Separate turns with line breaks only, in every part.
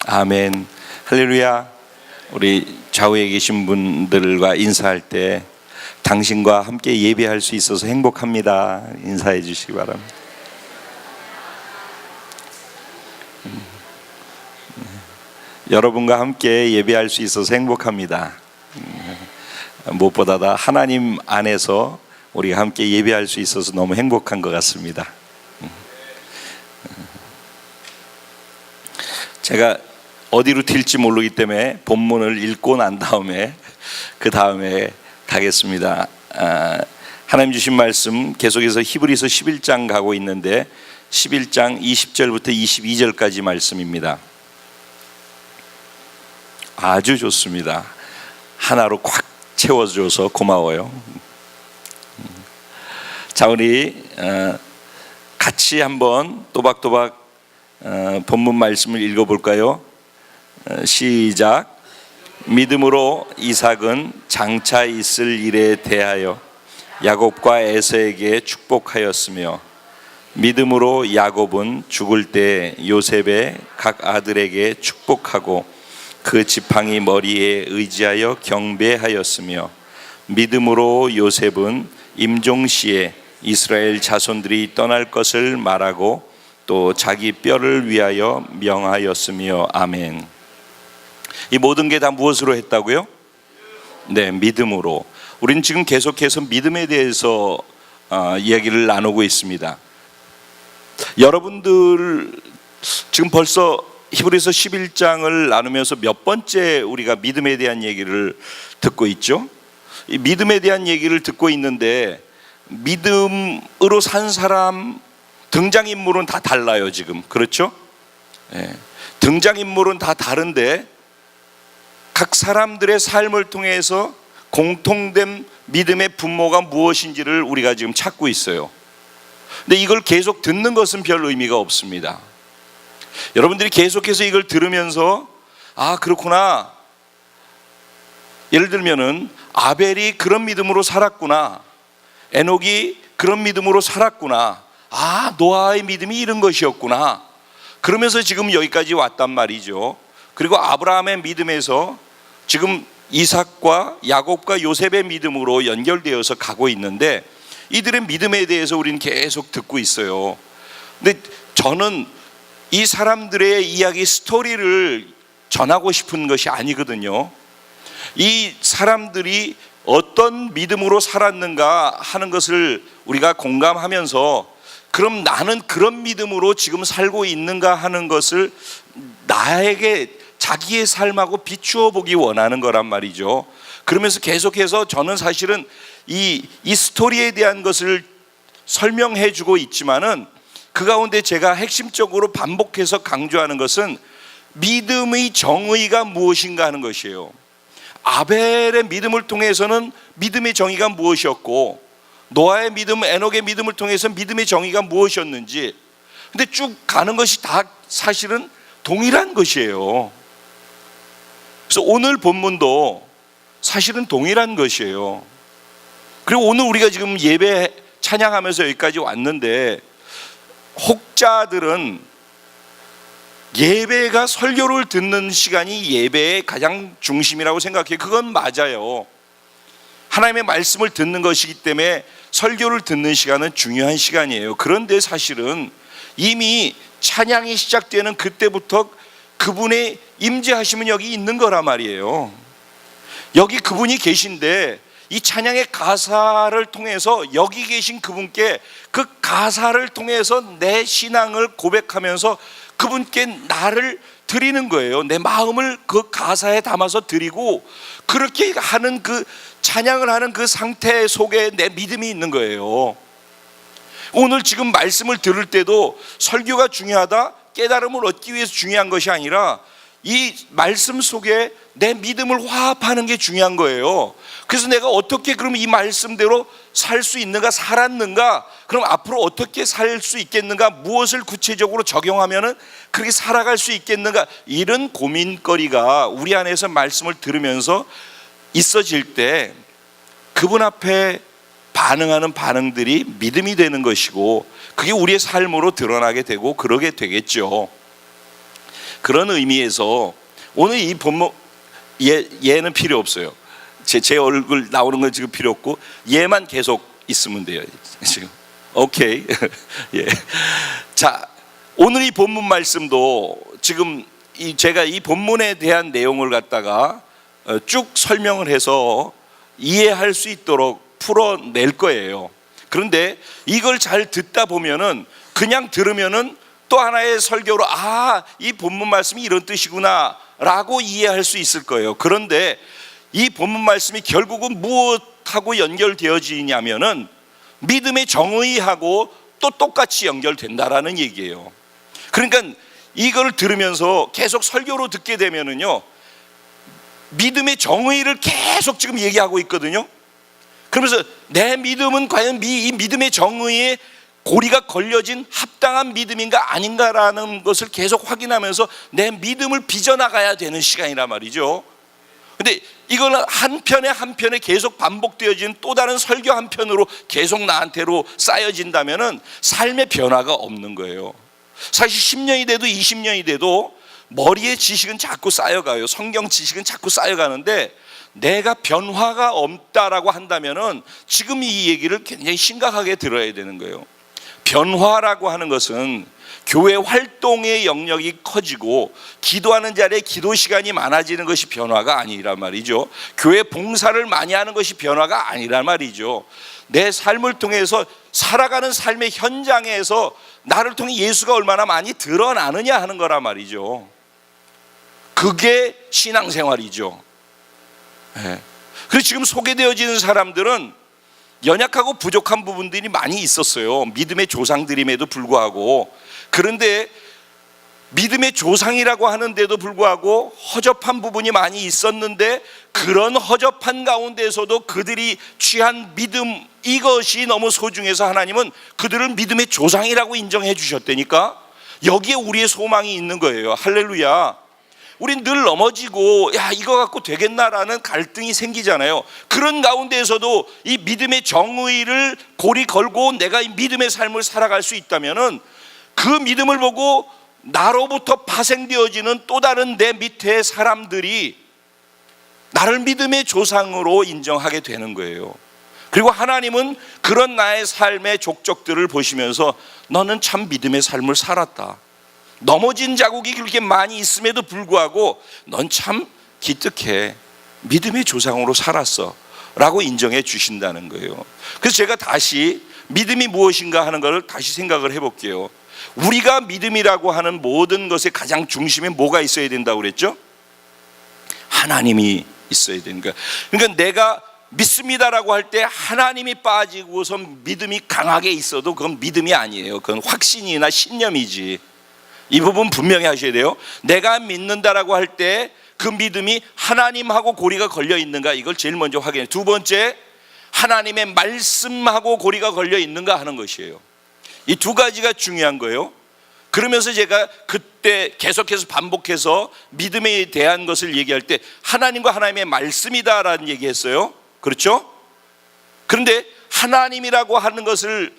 아멘. 할렐루야. 우리 좌우에 계신 분들과 인사할 때 당신과 함께 예배할 수 있어서 행복합니다. 인사해 주시기 바랍니다. 여러분과 함께 예배할 수 있어서 행복합니다. 무엇보다 다 하나님 안에서 우리가 함께 예배할 수 있어서 너무 행복한 것 같습니다. 제가 어디로 튈지 모르기 때문에 본문을 읽고 난 다음에 그 다음에 가겠습니다. 하나님 주신 말씀 계속해서 히브리서 11장 가고 있는데 11장 20절부터 22절까지 말씀입니다. 아주 좋습니다. 하나로 꽉 채워줘서 고마워요. 자, 우리 같이 한번 또박또박 본문 말씀을 읽어볼까요? 시작. 믿음으로 이삭은 장차 있을 일에 대하여 야곱과 에서에게 축복하였으며, 믿음으로 야곱은 죽을 때 요셉의 각 아들에게 축복하고 그 지팡이 머리에 의지하여 경배하였으며, 믿음으로 요셉은 임종시에 이스라엘 자손들이 떠날 것을 말하고 또 자기 뼈를 위하여 명하였으며. 아멘. 이 모든 게 다 무엇으로 했다고요? 네, 믿음으로. 우리는 지금 계속해서 믿음에 대해서 이야기를 나누고 있습니다. 여러분들 지금 벌써 히브리서 11장을 나누면서 몇 번째 우리가 믿음에 대한 얘기를 듣고 있죠? 이 믿음에 대한 얘기를 듣고 있는데, 믿음으로 산 사람 등장인물은 다 달라요 지금. 그렇죠? 네. 등장인물은 다 다른데 각 사람들의 삶을 통해서 공통된 믿음의 분모가 무엇인지를 우리가 지금 찾고 있어요. 근데 이걸 계속 듣는 것은 별 의미가 없습니다. 여러분들이 계속해서 이걸 들으면서 아, 그렇구나, 예를 들면은 아벨이 그런 믿음으로 살았구나, 에녹이 그런 믿음으로 살았구나, 아, 노아의 믿음이 이런 것이었구나, 그러면서 지금 여기까지 왔단 말이죠. 그리고 아브라함의 믿음에서 지금 이삭과 야곱과 요셉의 믿음으로 연결되어서 가고 있는데, 이들의 믿음에 대해서 우리는 계속 듣고 있어요. 근데 저는 이 사람들의 이야기 스토리를 전하고 싶은 것이 아니거든요. 이 사람들이 어떤 믿음으로 살았는가 하는 것을 우리가 공감하면서, 그럼 나는 그런 믿음으로 지금 살고 있는가 하는 것을 나에게 자기의 삶하고 비추어 보기 원하는 거란 말이죠. 그러면서 계속해서 저는 사실은 이 스토리에 대한 것을 설명해 주고 있지만은 그 가운데 제가 핵심적으로 반복해서 강조하는 것은 믿음의 정의가 무엇인가 하는 것이에요. 아벨의 믿음을 통해서는 믿음의 정의가 무엇이었고, 노아의 믿음, 에녹의 믿음을 통해서 믿음의 정의가 무엇이었는지, 근데 쭉 가는 것이 다 사실은 동일한 것이에요. 그래서 오늘 본문도 사실은 동일한 것이에요. 그리고 오늘 우리가 지금 예배 찬양하면서 여기까지 왔는데, 혹자들은 예배가 설교를 듣는 시간이 예배의 가장 중심이라고 생각해요. 그건 맞아요. 하나님의 말씀을 듣는 것이기 때문에 설교를 듣는 시간은 중요한 시간이에요. 그런데 사실은 이미 찬양이 시작되는 그때부터 그분의 임재하심은 여기 있는 거란 말이에요. 여기 그분이 계신데 이 찬양의 가사를 통해서 여기 계신 그분께 그 가사를 통해서 내 신앙을 고백하면서 그분께 나를 드리는 거예요. 내 마음을 그 가사에 담아서 드리고, 그렇게 하는 그 찬양을 하는 그 상태 속에 내 믿음이 있는 거예요. 오늘 지금 말씀을 들을 때도 설교가 중요하다, 깨달음을 얻기 위해서 중요한 것이 아니라 이 말씀 속에 내 믿음을 화합하는 게 중요한 거예요. 그래서 내가 어떻게 그럼 이 말씀대로 살 수 있는가, 살았는가, 그럼 앞으로 어떻게 살 수 있겠는가, 무엇을 구체적으로 적용하면은 그렇게 살아갈 수 있겠는가, 이런 고민거리가 우리 안에서 말씀을 들으면서 있어질 때 그분 앞에 반응하는 반응들이 믿음이 되는 것이고, 그게 우리의 삶으로 드러나게 되고 그러게 되겠죠. 그런 의미에서 오늘 이 본문 얘는 필요 없어요. 제 얼굴 나오는 건 지금 필요 없고 얘만 계속 있으면 돼요. 지금 오케이. 예. 자, 오늘 이 본문 말씀도 지금 제가 이 본문에 대한 내용을 갖다가 쭉 설명을 해서 이해할 수 있도록 풀어낼 거예요. 그런데 이걸 잘 듣다 보면은 그냥 들으면은 또 하나의 설교로 이 본문 말씀이 이런 뜻이구나 라고 이해할 수 있을 거예요. 그런데 이 본문 말씀이 결국은 무엇하고 연결되어지냐면은 믿음의 정의하고 또 똑같이 연결된다라는 얘기예요. 그러니까 이걸 들으면서 계속 설교로 듣게 되면은요, 믿음의 정의를 계속 지금 얘기하고 있거든요. 그러면서 내 믿음은 과연 이 믿음의 정의에 고리가 걸려진 합당한 믿음인가 아닌가라는 것을 계속 확인하면서 내 믿음을 빚어나가야 되는 시간이란 말이죠. 근데 이거는 한 편에 계속 반복되어지는 또 다른 설교 한 편으로 계속 나한테로 쌓여진다면은 삶의 변화가 없는 거예요. 사실 10년이 돼도 20년이 돼도 머리에 지식은 자꾸 쌓여가요. 성경 지식은 자꾸 쌓여가는데 내가 변화가 없다라고 한다면은 지금 이 얘기를 굉장히 심각하게 들어야 되는 거예요. 변화라고 하는 것은 교회 활동의 영역이 커지고 기도하는 자리에 기도 시간이 많아지는 것이 변화가 아니란 말이죠. 교회 봉사를 많이 하는 것이 변화가 아니란 말이죠. 내 삶을 통해서 살아가는 삶의 현장에서 나를 통해 예수가 얼마나 많이 드러나느냐 하는 거란 말이죠. 그게 신앙생활이죠. 그래서 지금 소개되어지는 사람들은 연약하고 부족한 부분들이 많이 있었어요. 믿음의 조상들임에도 불구하고. 그런데 믿음의 조상이라고 하는데도 불구하고 허접한 부분이 많이 있었는데 그런 허접한 가운데서도 그들이 취한 믿음, 이것이 너무 소중해서 하나님은 그들을 믿음의 조상이라고 인정해 주셨다니까. 여기에 우리의 소망이 있는 거예요. 할렐루야. 우린 늘 넘어지고 이거 갖고 되겠나라는 갈등이 생기잖아요. 그런 가운데에서도 이 믿음의 정의를 고리 걸고 내가 이 믿음의 삶을 살아갈 수 있다면은 그 믿음을 보고 나로부터 파생되어지는 또 다른 내 밑에 사람들이 나를 믿음의 조상으로 인정하게 되는 거예요. 그리고 하나님은 그런 나의 삶의 족적들을 보시면서 너는 참 믿음의 삶을 살았다. 넘어진 자국이 그렇게 많이 있음에도 불구하고 넌 참 기특해. 믿음의 조상으로 살았어 라고 인정해 주신다는 거예요. 그래서 제가 다시 믿음이 무엇인가 하는 것을 다시 생각을 해볼게요. 우리가 믿음이라고 하는 모든 것의 가장 중심에 뭐가 있어야 된다고 그랬죠? 하나님이 있어야 되는 거야. 그러니까 내가 믿습니다라고 할 때 하나님이 빠지고서 믿음이 강하게 있어도 그건 믿음이 아니에요. 그건 확신이나 신념이지. 이 부분 분명히 하셔야 돼요. 내가 믿는다라고 할 때 그 믿음이 하나님하고 고리가 걸려 있는가, 이걸 제일 먼저 확인해요. 두 번째, 하나님의 말씀하고 고리가 걸려 있는가 하는 것이에요. 이 두 가지가 중요한 거예요. 그러면서 제가 그때 계속해서 반복해서 믿음에 대한 것을 얘기할 때 하나님과 하나님의 말씀이다라는 얘기했어요. 그렇죠? 그런데 하나님이라고 하는 것을,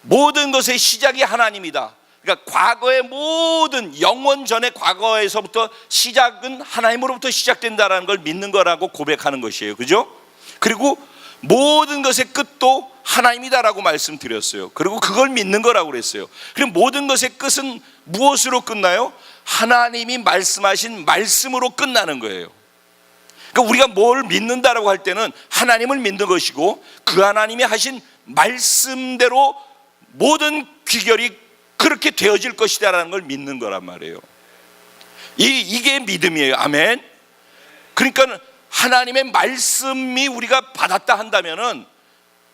모든 것의 시작이 하나님이다. 그러니까 과거의 모든 영원 전의 과거에서부터 시작은 하나님으로부터 시작된다라는 걸 믿는 거라고 고백하는 것이에요. 그죠? 그리고 모든 것의 끝도 하나님이다라고 말씀드렸어요. 그리고 그걸 믿는 거라고 그랬어요. 그럼 모든 것의 끝은 무엇으로 끝나요? 하나님이 말씀하신 말씀으로 끝나는 거예요. 그러니까 우리가 뭘 믿는다라고 할 때는 하나님을 믿는 것이고 그 하나님이 하신 말씀대로 모든 귀결이 그렇게 되어질 것이다라는 걸 믿는 거란 말이에요. 이게 믿음이에요. 아멘. 그러니까 하나님의 말씀이 우리가 받았다 한다면은,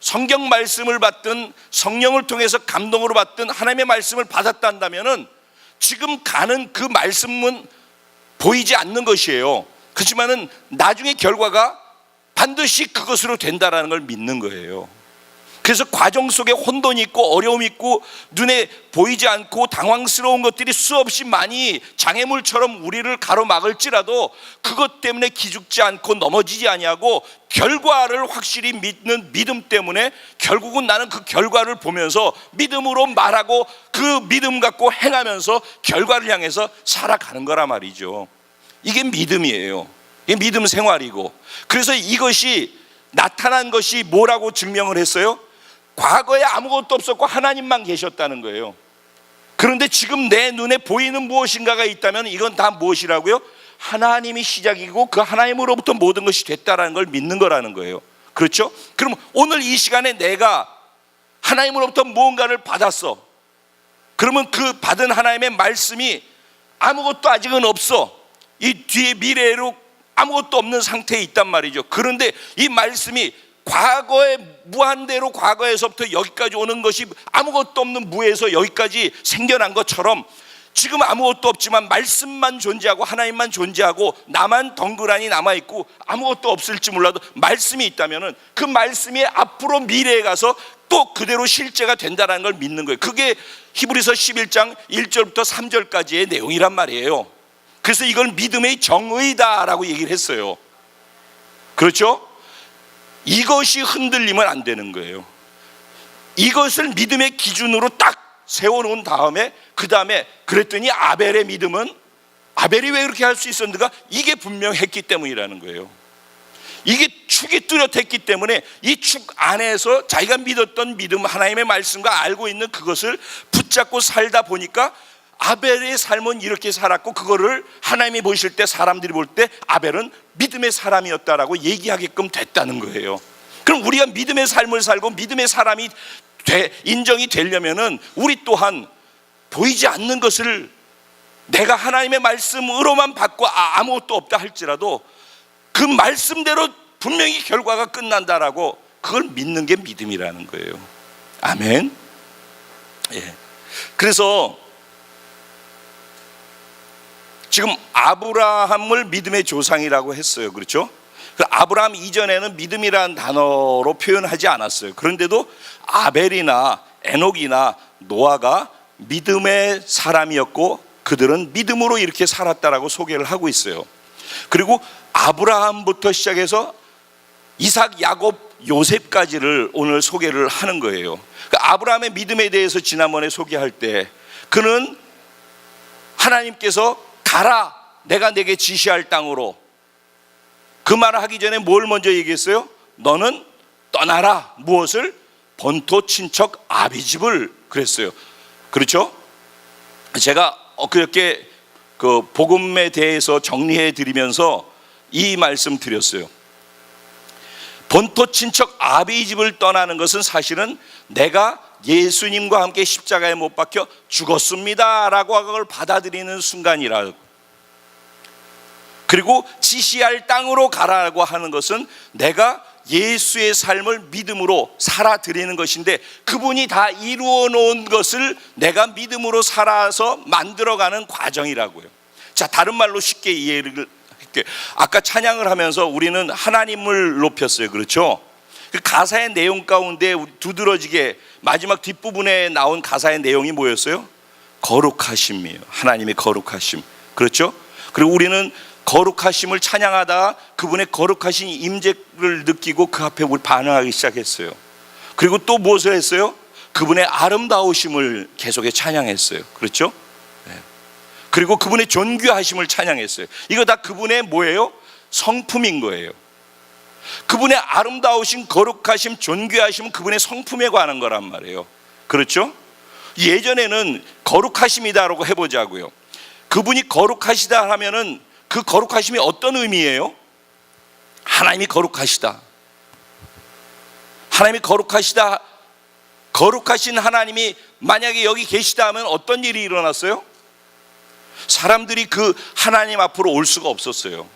성경 말씀을 받든 성령을 통해서 감동으로 받든 하나님의 말씀을 받았다 한다면은 지금 가는 그 말씀은 보이지 않는 것이에요. 그렇지만은 나중에 결과가 반드시 그것으로 된다라는 걸 믿는 거예요. 그래서 과정 속에 혼돈이 있고 어려움이 있고 눈에 보이지 않고 당황스러운 것들이 수없이 많이 장애물처럼 우리를 가로막을지라도 그것 때문에 기죽지 않고 넘어지지 아니하고 결과를 확실히 믿는 믿음 때문에 결국은 나는 그 결과를 보면서 믿음으로 말하고 그 믿음 갖고 행하면서 결과를 향해서 살아가는 거란 말이죠. 이게 믿음이에요. 이게 믿음 생활이고, 그래서 이것이 나타난 것이 뭐라고 증명을 했어요? 과거에 아무것도 없었고 하나님만 계셨다는 거예요. 그런데 지금 내 눈에 보이는 무엇인가가 있다면 이건 다 무엇이라고요? 하나님이 시작이고 그 하나님으로부터 모든 것이 됐다라는 걸 믿는 거라는 거예요. 그렇죠? 그럼 오늘 이 시간에 내가 하나님으로부터 무언가를 받았어. 그러면 그 받은 하나님의 말씀이 아무것도 아직은 없어. 이 뒤에 미래로 아무것도 없는 상태에 있단 말이죠. 그런데 이 말씀이 과거에 무한대로 과거에서부터 여기까지 오는 것이 아무것도 없는 무에서 여기까지 생겨난 것처럼 지금 아무것도 없지만 말씀만 존재하고 하나님만 존재하고 나만 덩그러니 남아있고 아무것도 없을지 몰라도 말씀이 있다면 그 말씀이 앞으로 미래에 가서 또 그대로 실제가 된다는 걸 믿는 거예요. 그게 히브리서 11장 1절부터 3절까지의 내용이란 말이에요. 그래서 이걸 믿음의 정의다라고 얘기를 했어요. 그렇죠? 이것이 흔들리면 안 되는 거예요. 이것을 믿음의 기준으로 딱 세워놓은 다음에 그 다음에 그랬더니 아벨의 믿음은 아벨이 왜 그렇게 할 수 있었는가? 이게 분명했기 때문이라는 거예요. 이게 축이 뚜렷했기 때문에 이 축 안에서 자기가 믿었던 믿음, 하나님의 말씀과 알고 있는 그것을 붙잡고 살다 보니까 아벨의 삶은 이렇게 살았고 그거를 하나님이 보실 때 사람들이 볼 때 아벨은 믿음의 사람이었다라고 얘기하게끔 됐다는 거예요. 그럼 우리가 믿음의 삶을 살고 믿음의 사람이 인정이 되려면은 우리 또한 보이지 않는 것을 내가 하나님의 말씀으로만 받고 아무것도 없다 할지라도 그 말씀대로 분명히 결과가 끝난다라고 그걸 믿는 게 믿음이라는 거예요. 아멘. 예. 그래서 지금 아브라함을 믿음의 조상이라고 했어요. 그렇죠? 아브라함 이전에는 믿음이라는 단어로 표현하지 않았어요. 그런데도 아벨이나 에녹이나 노아가 믿음의 사람이었고 그들은 믿음으로 이렇게 살았다라고 소개를 하고 있어요. 그리고 아브라함부터 시작해서 이삭, 야곱, 요셉까지를 오늘 소개를 하는 거예요. 아브라함의 믿음에 대해서 지난번에 소개할 때 그는 하나님께서 가라, 내가 내게 지시할 땅으로, 그 말을 하기 전에 뭘 먼저 얘기했어요? 너는 떠나라. 무엇을? 본토 친척 아비집을 그랬어요. 그렇죠? 제가 엊그저께 그 복음에 대해서 정리해 드리면서 이 말씀 드렸어요. 본토 친척 아비집을 떠나는 것은 사실은 내가 예수님과 함께 십자가에 못 박혀 죽었습니다 라고 그걸 받아들이는 순간이라. 그리고 지시할 땅으로 가라고 하는 것은 내가 예수의 삶을 믿음으로 살아드리는 것인데 그분이 다 이루어 놓은 것을 내가 믿음으로 살아서 만들어가는 과정이라고요. 자, 다른 말로 쉽게 이해를 할게요. 아까 찬양을 하면서 우리는 하나님을 높였어요. 그렇죠? 그 가사의 내용 가운데 두드러지게 마지막 뒷부분에 나온 가사의 내용이 뭐였어요? 거룩하심이에요. 하나님의 거룩하심. 그렇죠? 그리고 우리는 거룩하심을 찬양하다 그분의 거룩하신 임재를 느끼고 그 앞에 우리 반응하기 시작했어요. 그리고 또 무엇을 했어요? 그분의 아름다우심을 계속해 찬양했어요. 그렇죠? 네. 그리고 그분의 존귀하심을 찬양했어요. 이거 다 그분의 뭐예요? 성품인 거예요. 그분의 아름다우신, 거룩하심, 존귀하심은 그분의 성품에 관한 거란 말이에요. 그렇죠? 예전에는 거룩하심이다라고 해보자고요. 그분이 거룩하시다 하면은 그 거룩하심이 어떤 의미예요? 하나님이 거룩하시다. 하나님이 거룩하시다. 거룩하신 하나님이 만약에 여기 계시다 하면 어떤 일이 일어났어요? 사람들이 그 하나님 앞으로 올 수가 없었어요.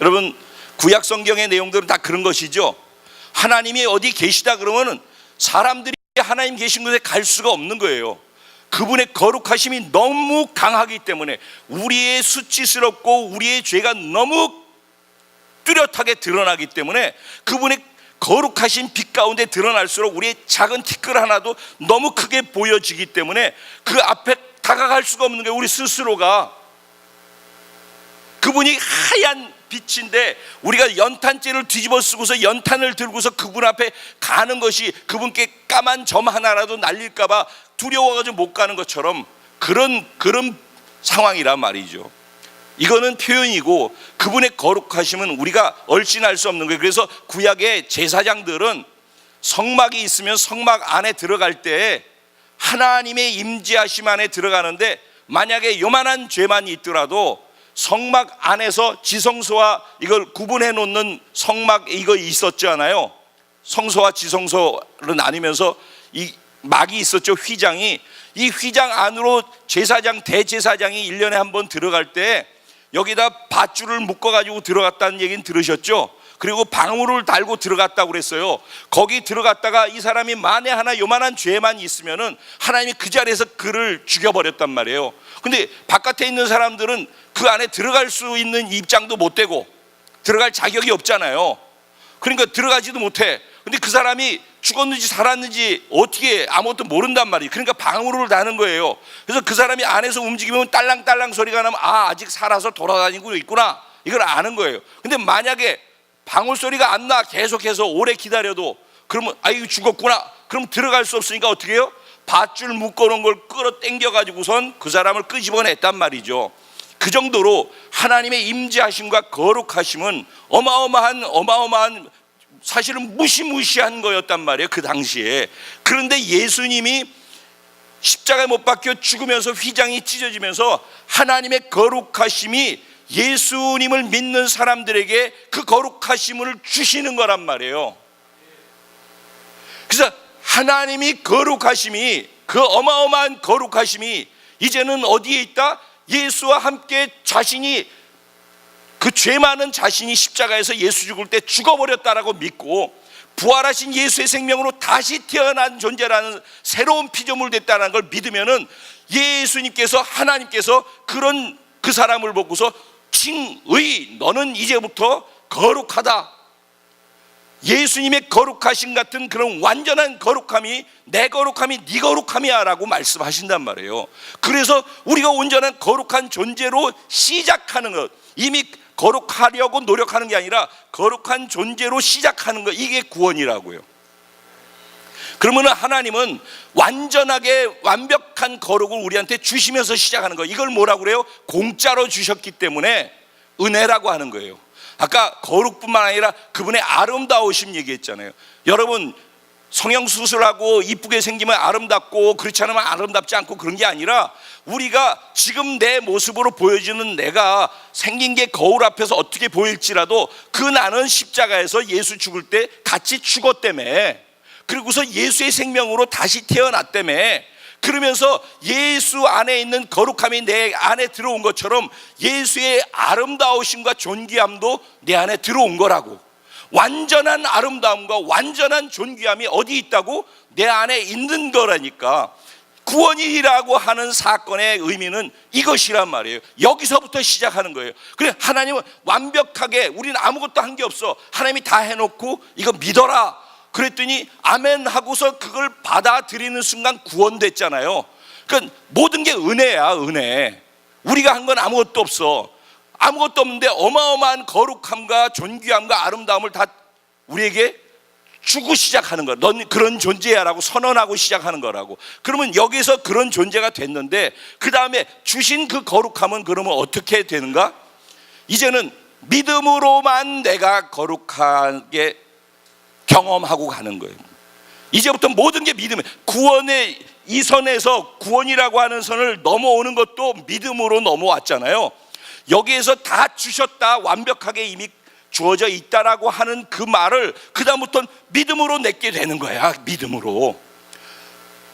여러분, 구약 성경의 내용들은 다 그런 것이죠. 하나님이 어디 계시다 그러면 사람들이 하나님 계신 곳에 갈 수가 없는 거예요. 그분의 거룩하심이 너무 강하기 때문에 우리의 수치스럽고 우리의 죄가 너무 뚜렷하게 드러나기 때문에 그분의 거룩하신 빛 가운데 드러날수록 우리의 작은 티끌 하나도 너무 크게 보여지기 때문에 그 앞에 다가갈 수가 없는 거예요. 우리 스스로가. 그분이 하얀 빛인데 우리가 연탄재를 뒤집어 쓰고서 연탄을 들고서 그분 앞에 가는 것이 그분께 까만 점 하나라도 날릴까 봐 두려워가지고 못 가는 것처럼 그런 상황이란 말이죠. 이거는 표현이고 그분의 거룩하심은 우리가 얼씬할 수 없는 거예요. 그래서 구약의 제사장들은 성막이 있으면 성막 안에 들어갈 때 하나님의 임재하심 안에 들어가는데 만약에 요만한 죄만 있더라도 성막 안에서 지성소와 이걸 구분해 놓는 성막 이거 있었잖아요. 성소와 지성소를 나누면서 이 막이 있었죠. 휘장이. 이 휘장 안으로 제사장 대제사장이 1년에 한 번 들어갈 때 여기다 밧줄을 묶어가지고 들어갔다는 얘기는 들으셨죠? 그리고 방울을 달고 들어갔다고 그랬어요. 거기 들어갔다가 이 사람이 만에 하나 요만한 죄만 있으면은 하나님이 그 자리에서 그를 죽여버렸단 말이에요. 근데 바깥에 있는 사람들은 그 안에 들어갈 수 있는 입장도 못 되고 들어갈 자격이 없잖아요. 그러니까 들어가지도 못해. 근데 그 사람이 죽었는지 살았는지 어떻게 아무것도 모른단 말이에요. 그러니까 방울을 다는 거예요. 그래서 그 사람이 안에서 움직이면 딸랑딸랑 소리가 나면 아직 살아서 돌아다니고 있구나, 이걸 아는 거예요. 근데 만약에 방울 소리가 안 나, 계속해서 오래 기다려도 그러면 이거 죽었구나. 그럼 들어갈 수 없으니까 어떻게 해요? 밧줄 묶어놓은 걸 끌어 당겨가지고선 그 사람을 끄집어냈단 말이죠. 그 정도로 하나님의 임재하심과 거룩하심은 어마어마한 사실은 무시무시한 거였단 말이에요, 그 당시에. 그런데 예수님이 십자가에 못 박혀 죽으면서 휘장이 찢어지면서 하나님의 거룩하심이 예수님을 믿는 사람들에게 그 거룩하심을 주시는 거란 말이에요. 그래서 하나님이 거룩하심이, 그 어마어마한 거룩하심이 이제는 어디에 있다? 예수와 함께 자신이, 그 죄 많은 자신이 십자가에서 예수 죽을 때 죽어버렸다라고 믿고 부활하신 예수의 생명으로 다시 태어난 존재라는 새로운 피조물 됐다는 걸 믿으면은 예수님께서, 하나님께서 그 사람을 보고서 칭의, 너는 이제부터 거룩하다. 예수님의 거룩하심 같은 그런 완전한 거룩함이 내 거룩함이 네 거룩함이야 라고 말씀하신단 말이에요. 그래서 우리가 온전한 거룩한 존재로 시작하는 것, 이미 거룩하려고 노력하는 게 아니라 거룩한 존재로 시작하는 것, 이게 구원이라고요. 그러면 하나님은 완전하게 완벽한 거룩을 우리한테 주시면서 시작하는 거, 이걸 뭐라고 그래요? 공짜로 주셨기 때문에 은혜라고 하는 거예요. 아까 거룩뿐만 아니라 그분의 아름다우심 얘기했잖아요. 여러분, 성형수술하고 이쁘게 생기면 아름답고 그렇지 않으면 아름답지 않고 그런 게 아니라 우리가 지금 내 모습으로 보여지는 내가 생긴 게 거울 앞에서 어떻게 보일지라도 그 나는 십자가에서 예수 죽을 때 같이 죽었다며, 그리고서 예수의 생명으로 다시 태어났다며, 그러면서 예수 안에 있는 거룩함이 내 안에 들어온 것처럼 예수의 아름다우심과 존귀함도 내 안에 들어온 거라고. 완전한 아름다움과 완전한 존귀함이 어디 있다고? 내 안에 있는 거라니까. 구원이라고 하는 사건의 의미는 이것이란 말이에요. 여기서부터 시작하는 거예요. 그래, 하나님은 완벽하게, 우리는 아무것도 한 게 없어, 하나님이 다 해놓고 이거 믿어라 그랬더니 아멘 하고서 그걸 받아들이는 순간 구원됐잖아요. 그러니까 모든 게 은혜야, 은혜. 우리가 한 건 아무것도 없어. 아무것도 없는데 어마어마한 거룩함과 존귀함과 아름다움을 다 우리에게 주고 시작하는 거야. 넌 그런 존재야 라고 선언하고 시작하는 거라고. 그러면 여기서 그런 존재가 됐는데 그 다음에 주신 그 거룩함은 그러면 어떻게 되는가? 이제는 믿음으로만 내가 거룩하게 경험하고 가는 거예요. 이제부터 모든 게 믿음이에요. 구원의 이 선에서, 구원이라고 하는 선을 넘어오는 것도 믿음으로 넘어왔잖아요. 여기에서 다 주셨다, 완벽하게 이미 주어져 있다라고 하는 그 말을 그 다음부터는 믿음으로 내게 되는 거야. 믿음으로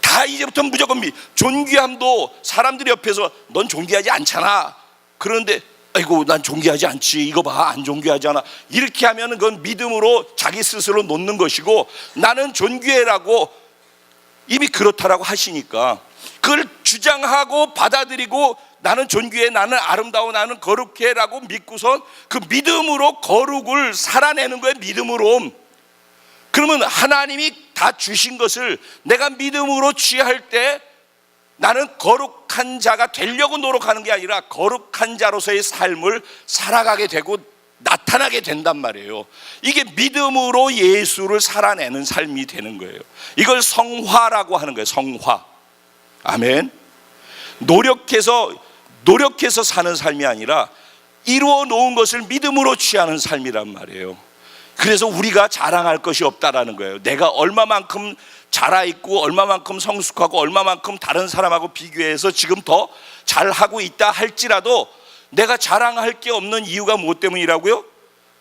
다 이제부터 무조건 존귀함도 사람들이 옆에서 넌 존귀하지 않잖아. 그런데 아이고 난 존귀하지 않지, 이거 봐 안 존귀하지 않아, 이렇게 하면 그건 믿음으로 자기 스스로 놓는 것이고, 나는 존귀해라고 이미 그렇다라고 하시니까 그걸 주장하고 받아들이고 나는 존귀해, 나는 아름다워, 나는 거룩해 라고 믿고선 그 믿음으로 거룩을 살아내는 거예요. 믿음으로. 그러면 하나님이 다 주신 것을 내가 믿음으로 취할 때 나는 거룩한 자가 되려고 노력하는 게 아니라 거룩한 자로서의 삶을 살아가게 되고 나타나게 된단 말이에요. 이게 믿음으로 예수를 살아내는 삶이 되는 거예요. 이걸 성화라고 하는 거예요. 성화. 아멘. 노력해서 사는 삶이 아니라 이루어 놓은 것을 믿음으로 취하는 삶이란 말이에요. 그래서 우리가 자랑할 것이 없다라는 거예요. 내가 얼마만큼 자라있고 얼마만큼 성숙하고 얼마만큼 다른 사람하고 비교해서 지금 더 잘하고 있다 할지라도 내가 자랑할 게 없는 이유가 무엇 때문이라고요?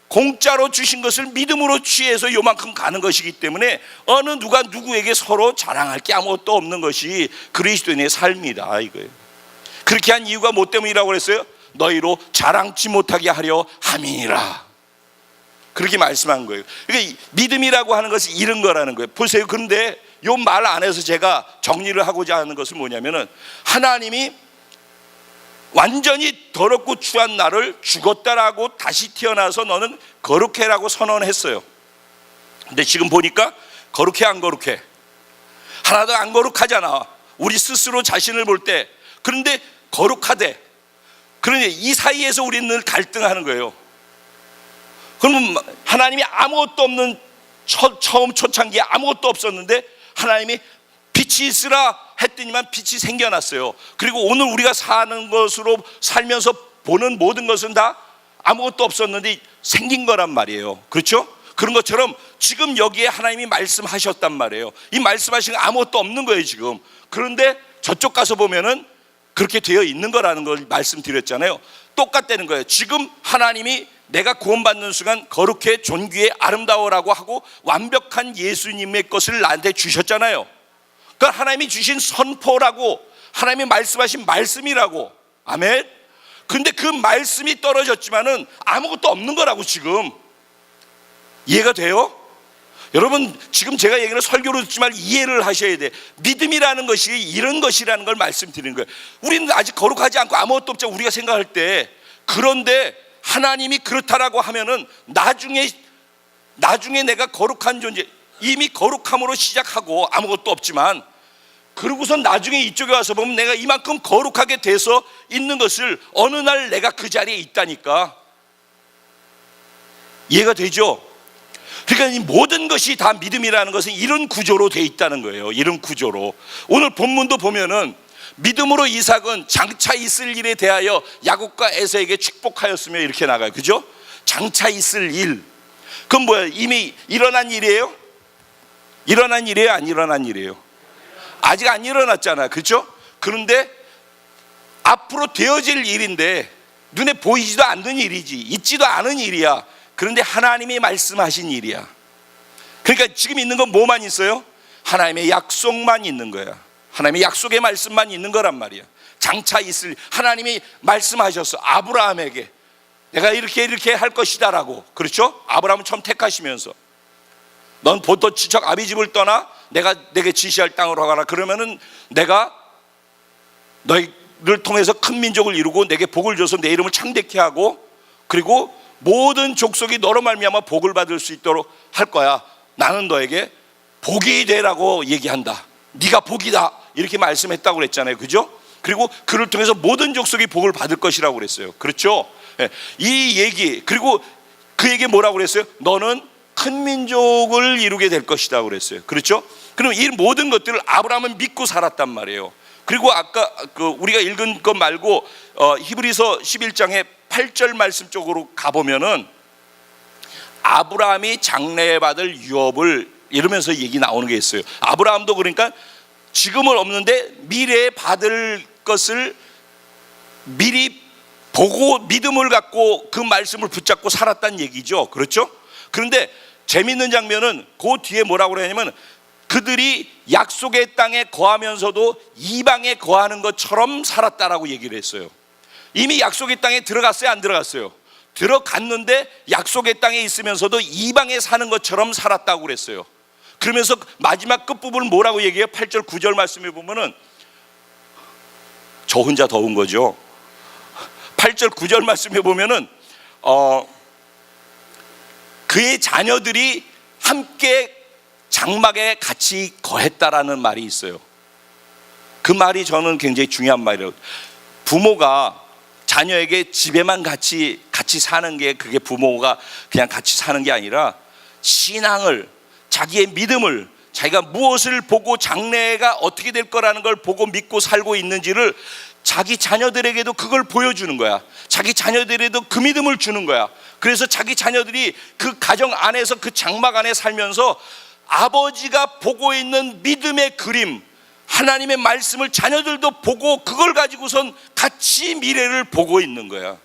공짜로 주신 것을 믿음으로 취해서 요만큼 가는 것이기 때문에 어느 누가 누구에게 서로 자랑할 게 아무것도 없는 것이 그리스도인의 삶이다 이거예요. 그렇게 한 이유가 무엇 때문이라고 그랬어요? 너희로 자랑치 못하게 하려 함이니라. 그렇게 말씀한 거예요. 그러니까 믿음이라고 하는 것이 이런 거라는 거예요. 보세요. 그런데 이 말 안에서 제가 정리를 하고자 하는 것은 뭐냐면은 하나님이 완전히 더럽고 추한 나를 죽었다라고 다시 태어나서 너는 거룩해라고 선언했어요. 근데 지금 보니까 거룩해 안 거룩해? 하나도 안 거룩하잖아. 우리 스스로 자신을 볼 때. 그런데 거룩하대. 그러니 이 사이에서 우리는 늘 갈등하는 거예요. 그러면 하나님이 아무것도 없는 처음 초창기에 아무것도 없었는데 하나님이 빛이 있으라 했더니만 빛이 생겨났어요. 그리고 오늘 우리가 사는 것으로 살면서 보는 모든 것은 다 아무것도 없었는데 생긴 거란 말이에요. 그렇죠? 그런 것처럼 지금 여기에 하나님이 말씀하셨단 말이에요. 이 말씀하신 거 아무것도 없는 거예요 지금. 그런데 저쪽 가서 보면은 그렇게 되어 있는 거라는 걸 말씀드렸잖아요. 똑같다는 거예요. 지금 하나님이 내가 구원받는 순간 거룩해 존귀해 아름다워라고 하고 완벽한 예수님의 것을 나한테 주셨잖아요. 그러니까 하나님이 주신 선포라고, 하나님이 말씀하신 말씀이라고. 아멘. 근데 그 말씀이 떨어졌지만은 아무것도 없는 거라고 지금. 이해가 돼요? 여러분 지금 제가 얘기는 설교로 듣지만 이해를 하셔야 돼. 믿음이라는 것이 이런 것이라는 걸 말씀드리는 거예요. 우리는 아직 거룩하지 않고 아무것도 없죠 우리가 생각할 때. 그런데 하나님이 그렇다라고 하면은 나중에 내가 거룩한 존재, 이미 거룩함으로 시작하고 아무것도 없지만 그러고선 나중에 이쪽에 와서 보면 내가 이만큼 거룩하게 돼서 있는 것을 어느 날 내가 그 자리에 있다니까. 이해가 되죠? 그러니까 이 모든 것이 다 믿음이라는 것은 이런 구조로 돼 있다는 거예요. 이런 구조로. 오늘 본문도 보면은 믿음으로 이삭은 장차 있을 일에 대하여 야곱과 에서에게 축복하였으며 이렇게 나가요. 그죠? 장차 있을 일. 그건 뭐야? 이미 일어난 일이에요? 일어난 일이에요? 안 일어난 일이에요? 아직 안 일어났잖아. 그죠? 그런데 앞으로 되어질 일인데 눈에 보이지도 않는 일이지, 있지도 않은 일이야. 그런데 하나님이 말씀하신 일이야. 그러니까 지금 있는 건 뭐만 있어요? 하나님의 약속만 있는 거야. 하나님의 약속의 말씀만 있는 거란 말이야. 장차 있을, 하나님이 말씀하셨어. 아브라함에게 내가 이렇게 할 것이다 라고. 그렇죠? 아브라함을 처음 택하시면서 넌 보토 지척 아비 집을 떠나 내가 내게 지시할 땅으로 가라. 그러면은 내가 너희를 통해서 큰 민족을 이루고 내게 복을 줘서 내 이름을 창대케 하고 그리고 모든 족속이 너로 말미암아 복을 받을 수 있도록 할 거야. 나는 너에게 복이 되라고 얘기한다. 네가 복이다 이렇게 말씀했다고 그랬잖아요. 그죠? 그리고 그를 통해서 모든 족속이 복을 받을 것이라고 그랬어요. 그렇죠? 이 얘기, 그리고 그에게 뭐라고 그랬어요? 너는 큰 민족을 이루게 될 것이다 그랬어요. 그렇죠? 그럼 이 모든 것들을 아브라함은 믿고 살았단 말이에요. 그리고 아까 우리가 읽은 것 말고 히브리서 11장의 8절 말씀 쪽으로 가보면은 아브라함이 장래받을 유업을 이러면서 얘기 나오는 게 있어요. 아브라함도 그러니까 지금은 없는데 미래에 받을 것을 미리 보고 믿음을 갖고 그 말씀을 붙잡고 살았다는 얘기죠. 그렇죠? 그런데 재밌는 장면은 그 뒤에 뭐라고 그러냐면 그들이 약속의 땅에 거하면서도 이방에 거하는 것처럼 살았다라고 얘기를 했어요. 이미 약속의 땅에 들어갔어요? 안 들어갔어요? 들어갔는데 약속의 땅에 있으면서도 이방에 사는 것처럼 살았다고 그랬어요. 그러면서 마지막 끝부분을 뭐라고 얘기해요? 8절 9절 말씀에 보면은 저 혼자 더운 거죠. 8절 9절 말씀에 보면은 그의 자녀들이 함께 장막에 같이 거했다라는 말이 있어요. 그 말이 저는 굉장히 중요한 말이에요. 부모가 자녀에게 집에만 같이 사는 게, 그게 부모가 그냥 같이 사는 게 아니라 신앙을, 자기의 믿음을, 자기가 무엇을 보고 장래가 어떻게 될 거라는 걸 보고 믿고 살고 있는지를 자기 자녀들에게도 그걸 보여주는 거야. 자기 자녀들에게도 그 믿음을 주는 거야. 그래서 자기 자녀들이 그 가정 안에서, 그 장막 안에 살면서 아버지가 보고 있는 믿음의 그림, 하나님의 말씀을 자녀들도 보고 그걸 가지고선 같이 미래를 보고 있는 거야.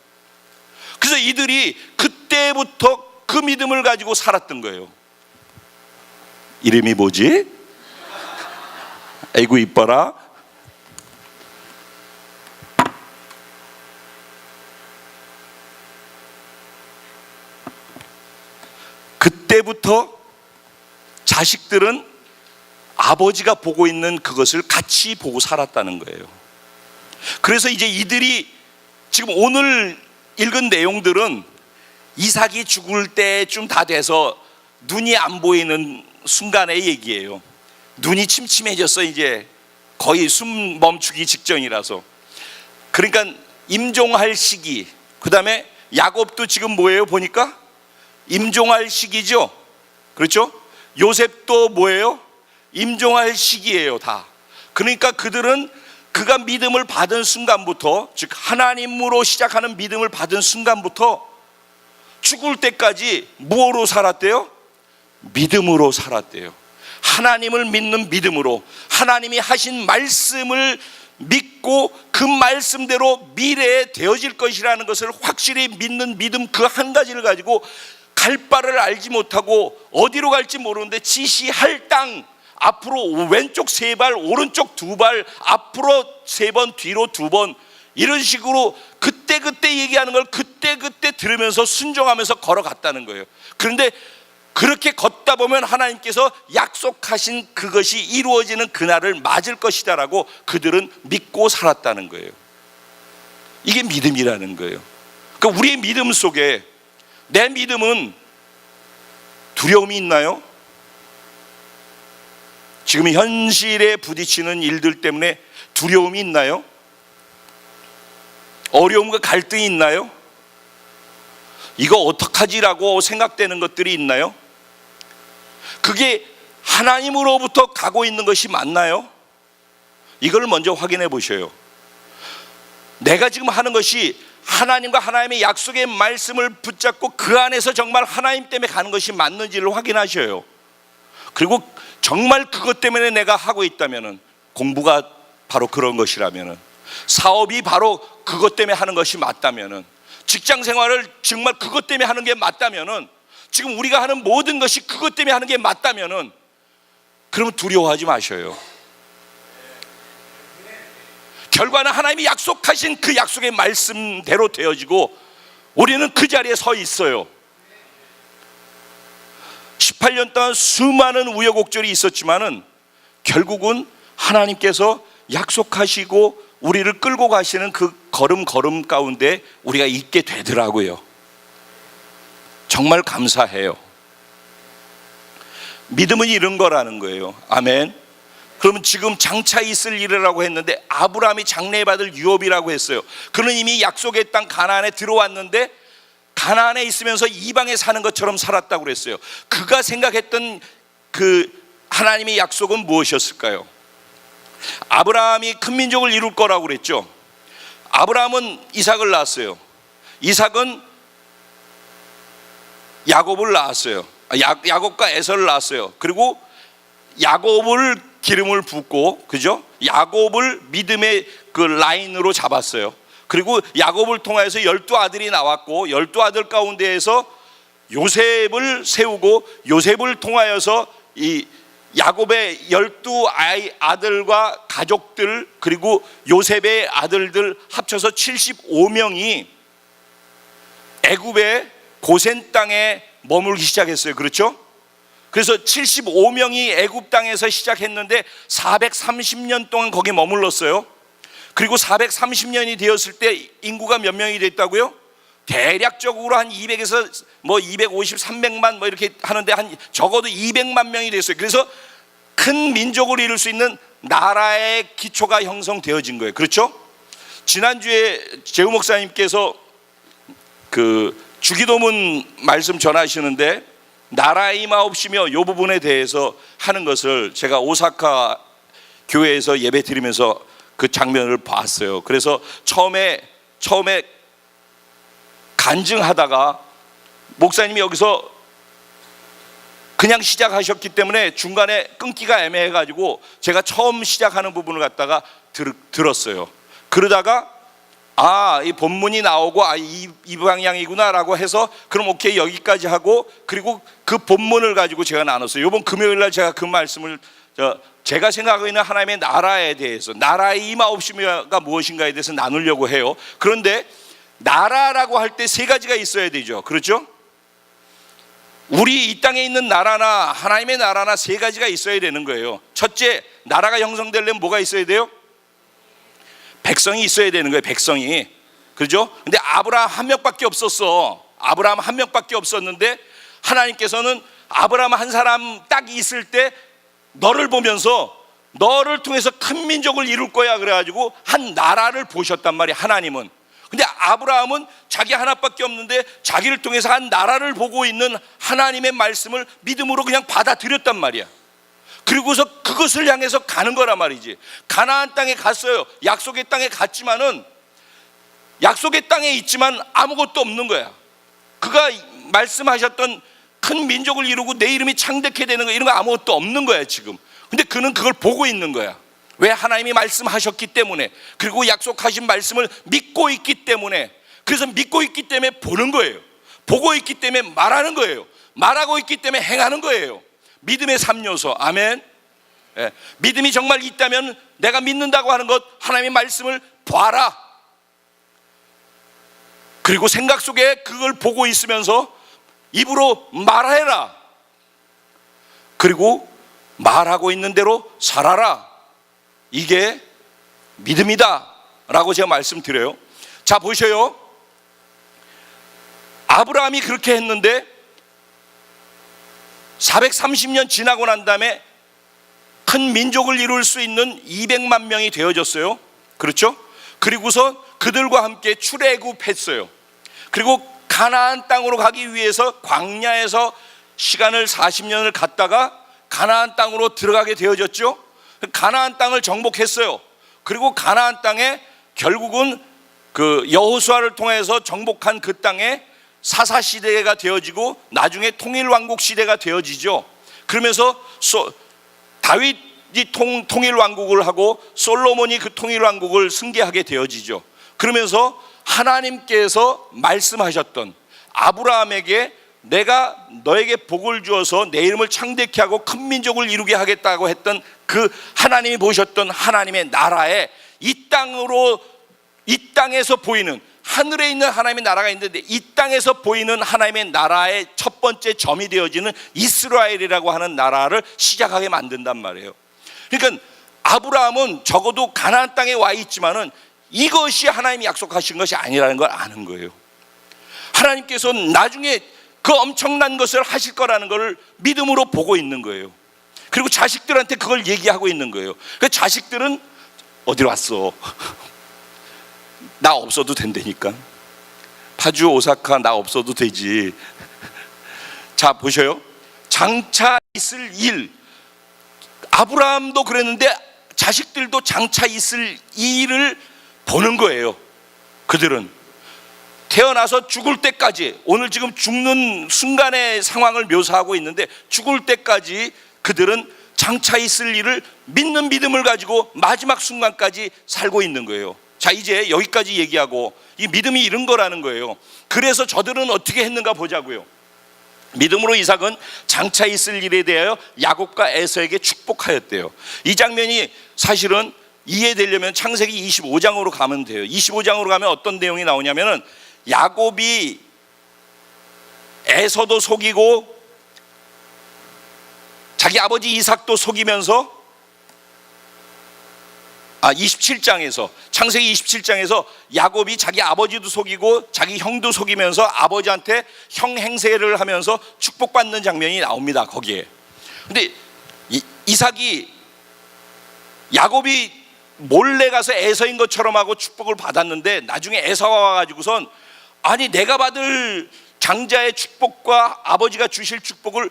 그래서 이들이 그때부터 그 믿음을 가지고 살았던 거예요. 이름이 뭐지? 아이고 이뻐라. 그때부터 자식들은 아버지가 보고 있는 그것을 같이 보고 살았다는 거예요. 그래서 이제 이들이 지금 오늘 읽은 내용들은 이삭이 죽을 때쯤 다 돼서 눈이 안 보이는 순간의 얘기예요. 눈이 침침해졌어. 이제 거의 숨 멈추기 직전이라서. 그러니까 임종할 시기, 그 다음에 야곱도 지금 뭐예요? 보니까 임종할 시기죠. 그렇죠? 요셉도 뭐예요? 임종할 시기예요. 다. 그러니까 그들은 그가 믿음을 받은 순간부터, 즉 하나님으로 시작하는 믿음을 받은 순간부터 죽을 때까지 무엇으로 살았대요? 믿음으로 살았대요. 하나님을 믿는 믿음으로, 하나님이 하신 말씀을 믿고 그 말씀대로 미래에 되어질 것이라는 것을 확실히 믿는 믿음, 그 한 가지를 가지고 갈 바를 알지 못하고 어디로 갈지 모르는데 지시할 땅, 앞으로 왼쪽 3발, 오른쪽 2발, 앞으로 3번, 뒤로 2번, 이런 식으로 그때그때 얘기하는 걸 그때그때 들으면서 순종하면서 걸어갔다는 거예요. 그런데 그렇게 걷다 보면 하나님께서 약속하신 그것이 이루어지는 그날을 맞을 것이다 라고 그들은 믿고 살았다는 거예요. 이게 믿음이라는 거예요. 그러니까 우리의 믿음 속에, 내 믿음은 두려움이 있나요? 지금 현실에 부딪히는 일들 때문에 두려움이 있나요? 어려움과 갈등이 있나요? 이거 어떡하지라고 생각되는 것들이 있나요? 그게 하나님으로부터 가고 있는 것이 맞나요? 이걸 먼저 확인해 보셔요. 내가 지금 하는 것이 하나님과 하나님의 약속의 말씀을 붙잡고 그 안에서 정말 하나님 때문에 가는 것이 맞는지를 확인하셔요. 그리고 정말 그것 때문에 내가 하고 있다면은, 공부가 바로 그런 것이라면은, 사업이 바로 그것 때문에 하는 것이 맞다면은, 직장 생활을 정말 그것 때문에 하는 게 맞다면은, 지금 우리가 하는 모든 것이 그것 때문에 하는 게 맞다면은, 그러면 두려워하지 마셔요. 결과는 하나님이 약속하신 그 약속의 말씀대로 되어지고 우리는 그 자리에 서 있어요. 18년 동안 수많은 우여곡절이 있었지만은 결국은 하나님께서 약속하시고 우리를 끌고 가시는 그 걸음 가운데 우리가 있게 되더라고요. 정말 감사해요. 믿음은 이런 거라는 거예요. 아멘. 그러면 지금 장차 있을 일이라고 했는데 아브라함이 장래받을 유업이라고 했어요. 그는 이미 약속의 땅 가나안에 들어왔는데 가나안에 있으면서 이방에 사는 것처럼 살았다고 그랬어요. 그가 생각했던 그 하나님의 약속은 무엇이었을까요? 아브라함이 큰 민족을 이룰 거라고 그랬죠. 아브라함은 이삭을 낳았어요. 이삭은 야곱을 낳았어요. 야곱과 에서를 낳았어요. 그리고 야곱을 기름을 붓고, 그죠? 야곱을 믿음의 그 라인으로 잡았어요. 그리고 야곱을 통해서 12아들이 나왔고 12아들 가운데에서 요셉을 세우고 요셉을 통하여서 이 야곱의 12아들과 가족들, 그리고 요셉의 아들들 합쳐서 75명이 애굽의 고센 땅에 머물기 시작했어요. 그렇죠? 그래서 75명이 애굽 땅에서 시작했는데 430년 동안 거기 머물렀어요. 그리고 430년이 되었을 때 인구가 몇 명이 됐다고요? 대략적으로 한 200에서 뭐 250, 300만 뭐 이렇게 하는데 한 적어도 200만 명이 됐어요. 그래서 큰 민족을 이룰 수 있는 나라의 기초가 형성되어진 거예요. 그렇죠? 지난주에 재우 목사님께서 그 주기도문 말씀 전하시는데 나라의 임하옵시며 이 부분에 대해서 하는 것을 제가 오사카 교회에서 예배 드리면서 그 장면을 봤어요. 그래서 처음에 간증하다가 목사님이 여기서 그냥 시작하셨기 때문에 중간에 끊기가 애매해가지고 제가 처음 시작하는 부분을 갖다가 들었어요. 그러다가 이 본문이 나오고 이 방향이구나라고 해서 그럼 오케이 여기까지 하고 그리고 그 본문을 가지고 제가 나눴어요. 이번 금요일날 제가 그 말씀을 제가 생각하고 있는 하나님의 나라에 대해서 나라의 임하옵시며가 무엇인가에 대해서 나누려고 해요. 그런데 나라라고 할 때 세 가지가 있어야 되죠. 그렇죠? 우리 이 땅에 있는 나라나 하나님의 나라나 세 가지가 있어야 되는 거예요. 첫째, 나라가 형성되려면 뭐가 있어야 돼요? 백성이 있어야 되는 거예요. 백성이. 그렇죠? 근데 아브라함 한 명밖에 없었어. 아브라함 한 명밖에 없었는데 하나님께서는 아브라함 한 사람 딱 있을 때 너를 보면서 너를 통해서 큰 민족을 이룰 거야 그래가지고 한 나라를 보셨단 말이야. 하나님은. 근데 아브라함은 자기 하나밖에 없는데 자기를 통해서 한 나라를 보고 있는 하나님의 말씀을 믿음으로 그냥 받아들였단 말이야. 그리고서 그것을 향해서 가는 거란 말이지. 가나안 땅에 갔어요. 약속의 땅에 갔지만은 약속의 땅에 있지만 아무것도 없는 거야. 그가 말씀하셨던 큰 민족을 이루고 내 이름이 창대케 되는 거 이런 거 아무것도 없는 거야 지금. 근데 그는 그걸 보고 있는 거야. 왜? 하나님이 말씀하셨기 때문에, 그리고 약속하신 말씀을 믿고 있기 때문에. 그래서 믿고 있기 때문에 보는 거예요. 보고 있기 때문에 말하는 거예요. 말하고 있기 때문에 행하는 거예요. 믿음의 3요소. 아멘. 예. 믿음이 정말 있다면 내가 믿는다고 하는 것, 하나님의 말씀을 봐라. 그리고 생각 속에 그걸 보고 있으면서 입으로 말해라. 그리고 말하고 있는 대로 살아라. 이게 믿음이다 라고 제가 말씀드려요. 자, 보셔요. 아브라함이 그렇게 했는데 430년 지나고 난 다음에 큰 민족을 이룰 수 있는 200만 명이 되어졌어요. 그렇죠? 그리고서 그들과 함께 출애굽했어요. 그리고 가나안 땅으로 가기 위해서 광야에서 시간을 40년을 갔다가 가나안 땅으로 들어가게 되어졌죠. 가나안 땅을 정복했어요. 그리고 가나안 땅에 결국은 그 여호수아를 통해서 정복한 그 땅에 사사 시대가 되어지고 나중에 통일 왕국 시대가 되어지죠. 그러면서 다윗이 통일 왕국을 하고 솔로몬이 그 통일 왕국을 승계하게 되어지죠. 그러면서 하나님께서 말씀하셨던 아브라함에게 내가 너에게 복을 주어서 내 이름을 창대케 하고 큰 민족을 이루게 하겠다고 했던 그 하나님이 보셨던 하나님의 나라에 이 땅에서 보이는 하늘에 있는 하나님의 나라가 있는데 이 땅에서 보이는 하나님의 나라의 첫 번째 점이 되어지는 이스라엘이라고 하는 나라를 시작하게 만든단 말이에요. 그러니까 아브라함은 적어도 가나안 땅에 와 있지만은 이것이 하나님이 약속하신 것이 아니라는 걸 아는 거예요. 하나님께서 나중에 그 엄청난 것을 하실 거라는 걸 믿음으로 보고 있는 거예요. 그리고 자식들한테 그걸 얘기하고 있는 거예요. 그 자식들은 어디로 왔어? 나 없어도 된다니까. 파주, 오사카 나 없어도 되지. 자, 보셔요. 장차 있을 일. 아브라함도 그랬는데 자식들도 장차 있을 일을 보는 거예요. 그들은 태어나서 죽을 때까지, 오늘 지금 죽는 순간의 상황을 묘사하고 있는데 죽을 때까지 그들은 장차 있을 일을 믿는 믿음을 가지고 마지막 순간까지 살고 있는 거예요. 자, 이제 여기까지 얘기하고 이 믿음이 이런 거라는 거예요. 그래서 저들은 어떻게 했는가 보자고요. 믿음으로 이삭은 장차 있을 일에 대하여 야곱과 에서에게 축복하였대요. 이 장면이 사실은 이해되려면 창세기 25장으로 가면 돼요. 25장으로 가면 어떤 내용이 나오냐면은 야곱이 에서도 속이고 자기 아버지 이삭도 속이면서 27장에서 창세기 27장에서 야곱이 자기 아버지도 속이고 자기 형도 속이면서 아버지한테 형 행세를 하면서 축복받는 장면이 나옵니다. 거기에. 근데 이삭이 야곱이 몰래 가서 에서인 것처럼 하고 축복을 받았는데 나중에 에서가 와가지고선 아니 내가 받을 장자의 축복과 아버지가 주실 축복을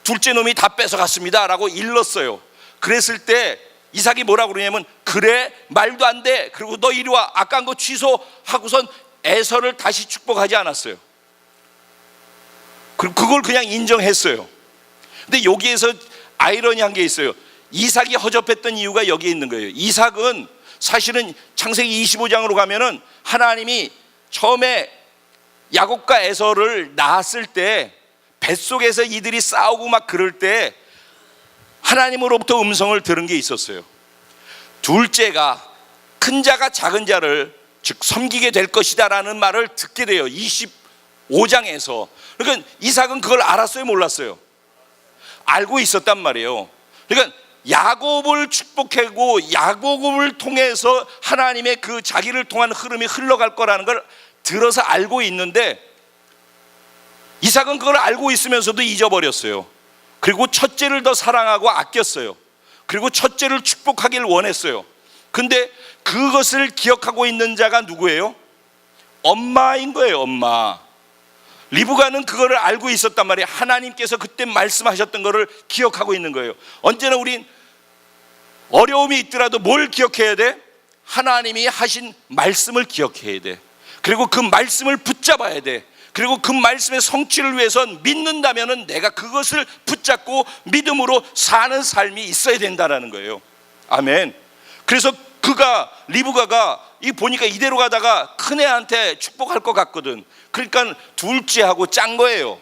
둘째 놈이 다 뺏어갔습니다 라고 일렀어요. 그랬을 때 이삭이 뭐라고 그러냐면 그래 말도 안 돼, 그리고 너 이리 와, 아까 한 거 취소하고선 에서를 다시 축복하지 않았어요. 그걸 그냥 인정했어요. 근데 여기에서 아이러니한 게 있어요. 이삭이 허접했던 이유가 여기에 있는 거예요. 이삭은 사실은 창세기 25장으로 가면은 하나님이 처음에 야곱과 에서를 낳았을 때 뱃속에서 이들이 싸우고 막 그럴 때 하나님으로부터 음성을 들은 게 있었어요. 둘째가 큰 자가 작은 자를 즉 섬기게 될 것이다 라는 말을 듣게 돼요. 25장에서. 그러니까 이삭은 그걸 알았어요, 몰랐어요? 알고 있었단 말이에요. 그러니까 야곱을 축복하고 야곱을 통해서 하나님의 그 자기를 통한 흐름이 흘러갈 거라는 걸 들어서 알고 있는데 이삭은 그걸 알고 있으면서도 잊어버렸어요. 그리고 첫째를 더 사랑하고 아꼈어요. 그리고 첫째를 축복하길 원했어요. 근데 그것을 기억하고 있는 자가 누구예요? 엄마인 거예요. 엄마. 리브가는 그거를 알고 있었단 말이에요. 하나님께서 그때 말씀하셨던 거를 기억하고 있는 거예요. 언제나 우린 어려움이 있더라도 뭘 기억해야 돼? 하나님이 하신 말씀을 기억해야 돼. 그리고 그 말씀을 붙잡아야 돼. 그리고 그 말씀의 성취를 위해선 믿는다면은 내가 그것을 붙잡고 믿음으로 사는 삶이 있어야 된다라는 거예요. 아멘. 그래서 리브가가 이 보니까 이대로 가다가 큰애한테 축복할 것 같거든. 그러니까 둘째하고 짠 거예요.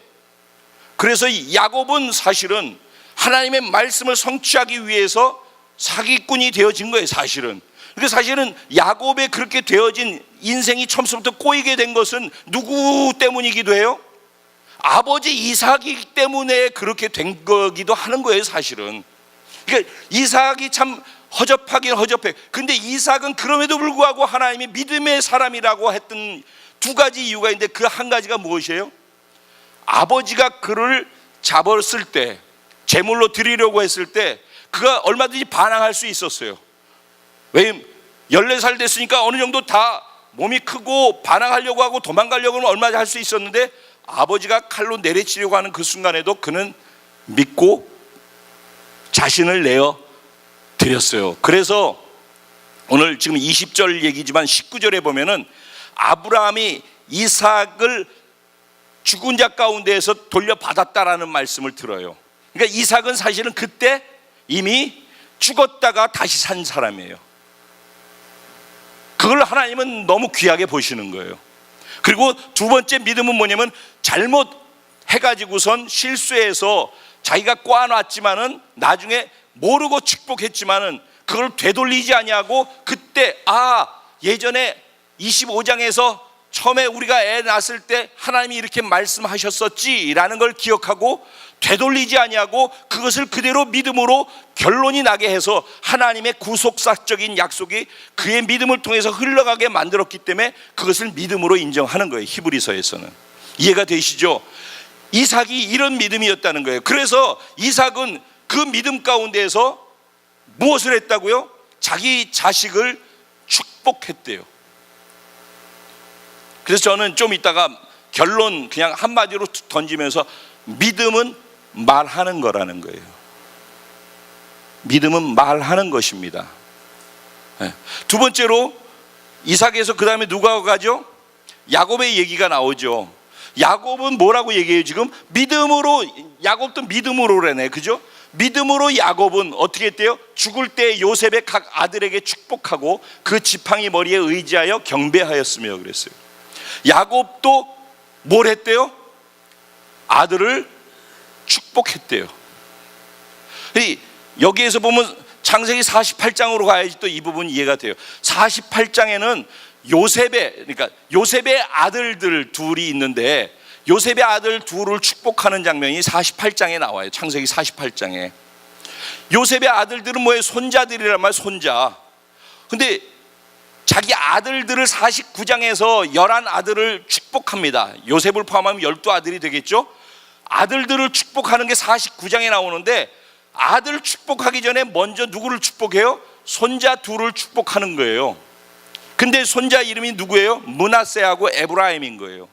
그래서 야곱은 사실은 하나님의 말씀을 성취하기 위해서 사기꾼이 되어진 거예요. 사실은. 그러니까 사실은 야곱의 그렇게 되어진 인생이 처음부터 꼬이게 된 것은 누구 때문이기도 해요? 아버지 이삭이기 때문에 그렇게 된 거기도 하는 거예요. 사실은. 그러니까 이삭이 참 허접하긴 허접해. 근데 이삭은 그럼에도 불구하고 하나님이 믿음의 사람이라고 했던 두 가지 이유가 있는데 그 한 가지가 무엇이에요? 아버지가 그를 잡았을 때, 제물로 드리려고 했을 때 그가 얼마든지 반항할 수 있었어요. 왜냐면 14살 됐으니까 어느 정도 다 몸이 크고 반항하려고 하고 도망가려고 하면 얼마든지 할 수 있었는데 아버지가 칼로 내리치려고 하는 그 순간에도 그는 믿고 자신을 내어 드렸어요. 그래서 오늘 지금 20절 얘기지만 19절에 보면은 아브라함이 이삭을 죽은 자 가운데에서 돌려받았다라는 말씀을 들어요. 그러니까 이삭은 사실은 그때 이미 죽었다가 다시 산 사람이에요. 그걸 하나님은 너무 귀하게 보시는 거예요. 그리고 두 번째 믿음은 뭐냐면 잘못해가지고선 실수해서 자기가 꽈놨지만은 나중에 모르고 축복했지만은 그걸 되돌리지 아니하고 그때 예전에 25장에서 처음에 우리가 애 낳았을 때 하나님이 이렇게 말씀하셨었지라는 걸 기억하고 되돌리지 아니하고 그것을 그대로 믿음으로 결론이 나게 해서 하나님의 구속사적인 약속이 그의 믿음을 통해서 흘러가게 만들었기 때문에 그것을 믿음으로 인정하는 거예요. 히브리서에서는. 이해가 되시죠? 이삭이 이런 믿음이었다는 거예요. 그래서 이삭은 그 믿음 가운데에서 무엇을 했다고요? 자기 자식을 축복했대요. 그래서 저는 좀 이따가 결론 그냥 한마디로 던지면서 믿음은 말하는 거라는 거예요. 믿음은 말하는 것입니다. 두 번째로 이삭에서 그 다음에 누가 가죠? 야곱의 얘기가 나오죠. 야곱은 뭐라고 얘기해요? 지금 믿음으로, 야곱도 믿음으로라네, 그죠? 믿음으로 야곱은 어떻게 했대요? 죽을 때 요셉의 각 아들에게 축복하고 그 지팡이 머리에 의지하여 경배하였으며 그랬어요. 야곱도 뭘 했대요? 아들을 축복했대요. 여기에서 보면 창세기 48장으로 가야지 또 이 부분 이해가 돼요. 48장에는 요셉의 아들들 둘이 있는데 요셉의 아들 둘을 축복하는 장면이 48장에 나와요. 창세기 48장에. 요셉의 아들들은 뭐예요? 손자들이란 말이에요. 손자. 근데 자기 아들들을 49장에서 11아들을 축복합니다. 요셉을 포함하면 12아들이 되겠죠. 아들들을 축복하는 게 49장에 나오는데, 아들 축복하기 전에 먼저 누구를 축복해요? 손자 둘을 축복하는 거예요. 근데 손자 이름이 누구예요? 므낫세하고 에브라임인 거예요.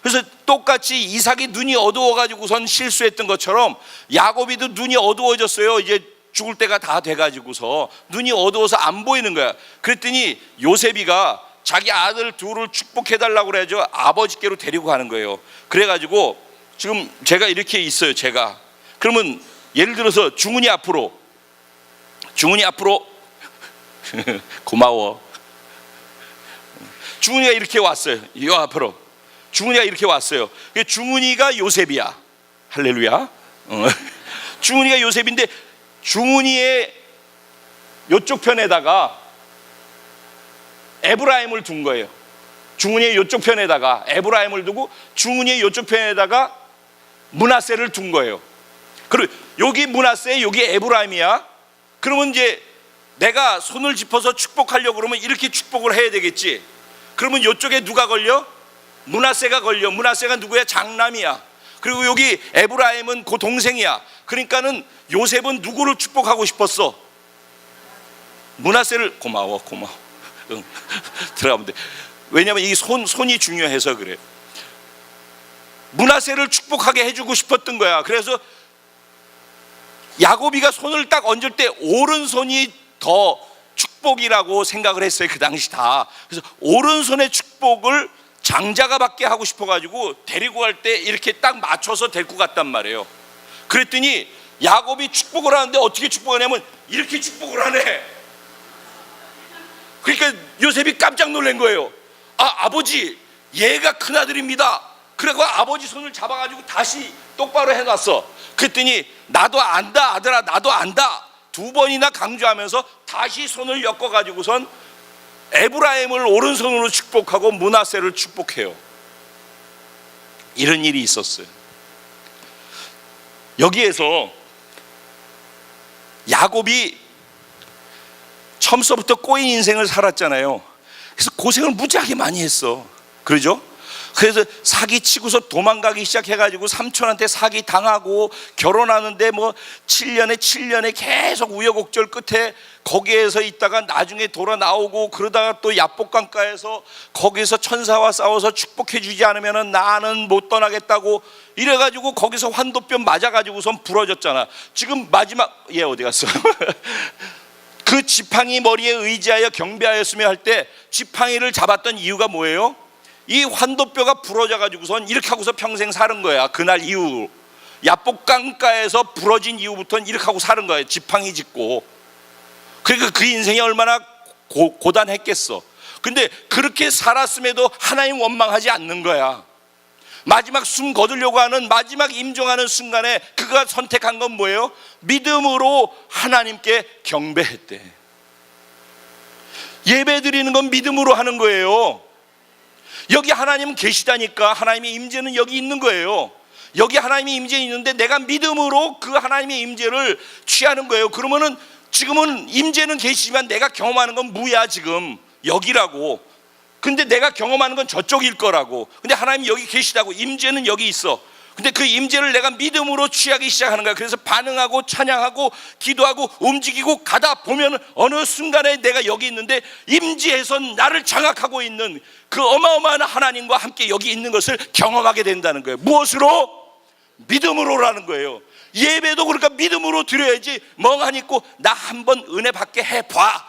그래서 똑같이 이삭이 눈이 어두워가지고선 실수했던 것처럼 야곱이도 눈이 어두워졌어요. 이제 죽을 때가 다 돼가지고서 눈이 어두워서 안 보이는 거야. 그랬더니 요셉이가 자기 아들 둘을 축복해달라고 그래야죠. 아버지께로 데리고 가는 거예요. 그래가지고 지금 제가 이렇게 있어요. 제가 그러면 예를 들어서 중훈이 앞으로 고마워. 중훈이가 이렇게 왔어요. 이 앞으로 중훈이가 이렇게 왔어요. 중훈이가 요셉이야. 할렐루야. 중훈이가 요셉인데 중훈이의 요쪽 편에다가 에브라임을 둔 거예요. 중훈이의 요쪽 편에다가 에브라임을 두고 중훈이의 요쪽 편에다가 므낫세를 둔 거예요. 그리고 여기 므낫세, 여기 에브라임이야. 그러면 이제 내가 손을 짚어서 축복하려고 그러면 이렇게 축복을 해야 되겠지. 그러면 이쪽에 누가 걸려? 므낫세가 걸려. 므낫세가 누구야? 장남이야. 그리고 여기 에브라임은 그 동생이야. 그러니까는 요셉은 누구를 축복하고 싶었어? 므낫세를. 고마워. 응. 들어가면 돼. 왜냐하면 이 손이 중요해서 그래. 므낫세를 축복하게 해주고 싶었던 거야. 그래서 야곱이가 손을 딱 얹을 때 오른손이 더 축복이라고 생각을 했어요. 그 당시 다. 그래서 오른손의 축복을 장자가 받게 하고 싶어가지고 데리고 갈 때 이렇게 딱 맞춰서 데리고 갔단 말이에요. 그랬더니 야곱이 축복을 하는데 어떻게 축복하냐면 이렇게 축복을 하네. 그러니까 요셉이 깜짝 놀란 거예요. 아버지, 얘가 큰아들입니다. 그래서 아버지 손을 잡아가지고 다시 똑바로 해놨어. 그랬더니 나도 안다 아들아, 나도 안다. 두 번이나 강조하면서 다시 손을 엮어가지고선 에브라임을 오른손으로 축복하고 므낫세를 축복해요. 이런 일이 있었어요. 여기에서 야곱이 처음서부터 꼬인 인생을 살았잖아요. 그래서 고생을 무지하게 많이 했어. 그러죠? 그래서 사기치고서 도망가기 시작해가지고 삼촌한테 사기 당하고 결혼하는데 뭐 7년에 계속 우여곡절 끝에 거기에서 있다가 나중에 돌아 나오고, 그러다가 또 야복강가에서 거기서 천사와 싸워서 축복해 주지 않으면 나는 못 떠나겠다고 이래가지고 거기서 환도뼈 맞아가지고선 부러졌잖아. 지금 마지막 얘 어디 갔어? 그 지팡이 머리에 의지하여 경배하였으며 할 때 지팡이를 잡았던 이유가 뭐예요? 이 환도뼈가 부러져 가지고선 이렇게 하고서 평생 사는 거야. 그날 이후 야복강가에서 부러진 이후부터는 이렇게 하고 사는 거야. 지팡이 짚고. 그러니까 그 인생이 얼마나 고단했겠어. 근데 그렇게 살았음에도 하나님 원망하지 않는 거야. 마지막 숨 거두려고 하는 마지막 임종하는 순간에 그가 선택한 건 뭐예요? 믿음으로 하나님께 경배했대. 예배 드리는 건 믿음으로 하는 거예요. 여기 하나님은 계시다니까. 하나님의 임재는 여기 있는 거예요. 여기 하나님의 임재 있는데 내가 믿음으로 그 하나님의 임재를 취하는 거예요. 그러면은 지금은 임재는 계시지만 내가 경험하는 건 무야. 지금 여기라고. 근데 내가 경험하는 건 저쪽일 거라고. 근데 하나님이 여기 계시다고. 임재는 여기 있어. 근데 그 임재를 내가 믿음으로 취하기 시작하는 거야. 그래서 반응하고 찬양하고 기도하고 움직이고 가다 보면 어느 순간에 내가 여기 있는데 임재에서 나를 장악하고 있는 그 어마어마한 하나님과 함께 여기 있는 것을 경험하게 된다는 거예요. 무엇으로? 믿음으로라는 거예요. 예배도 그러니까 믿음으로 드려야지. 멍하니 있고 나 한번 은혜 받게 해봐,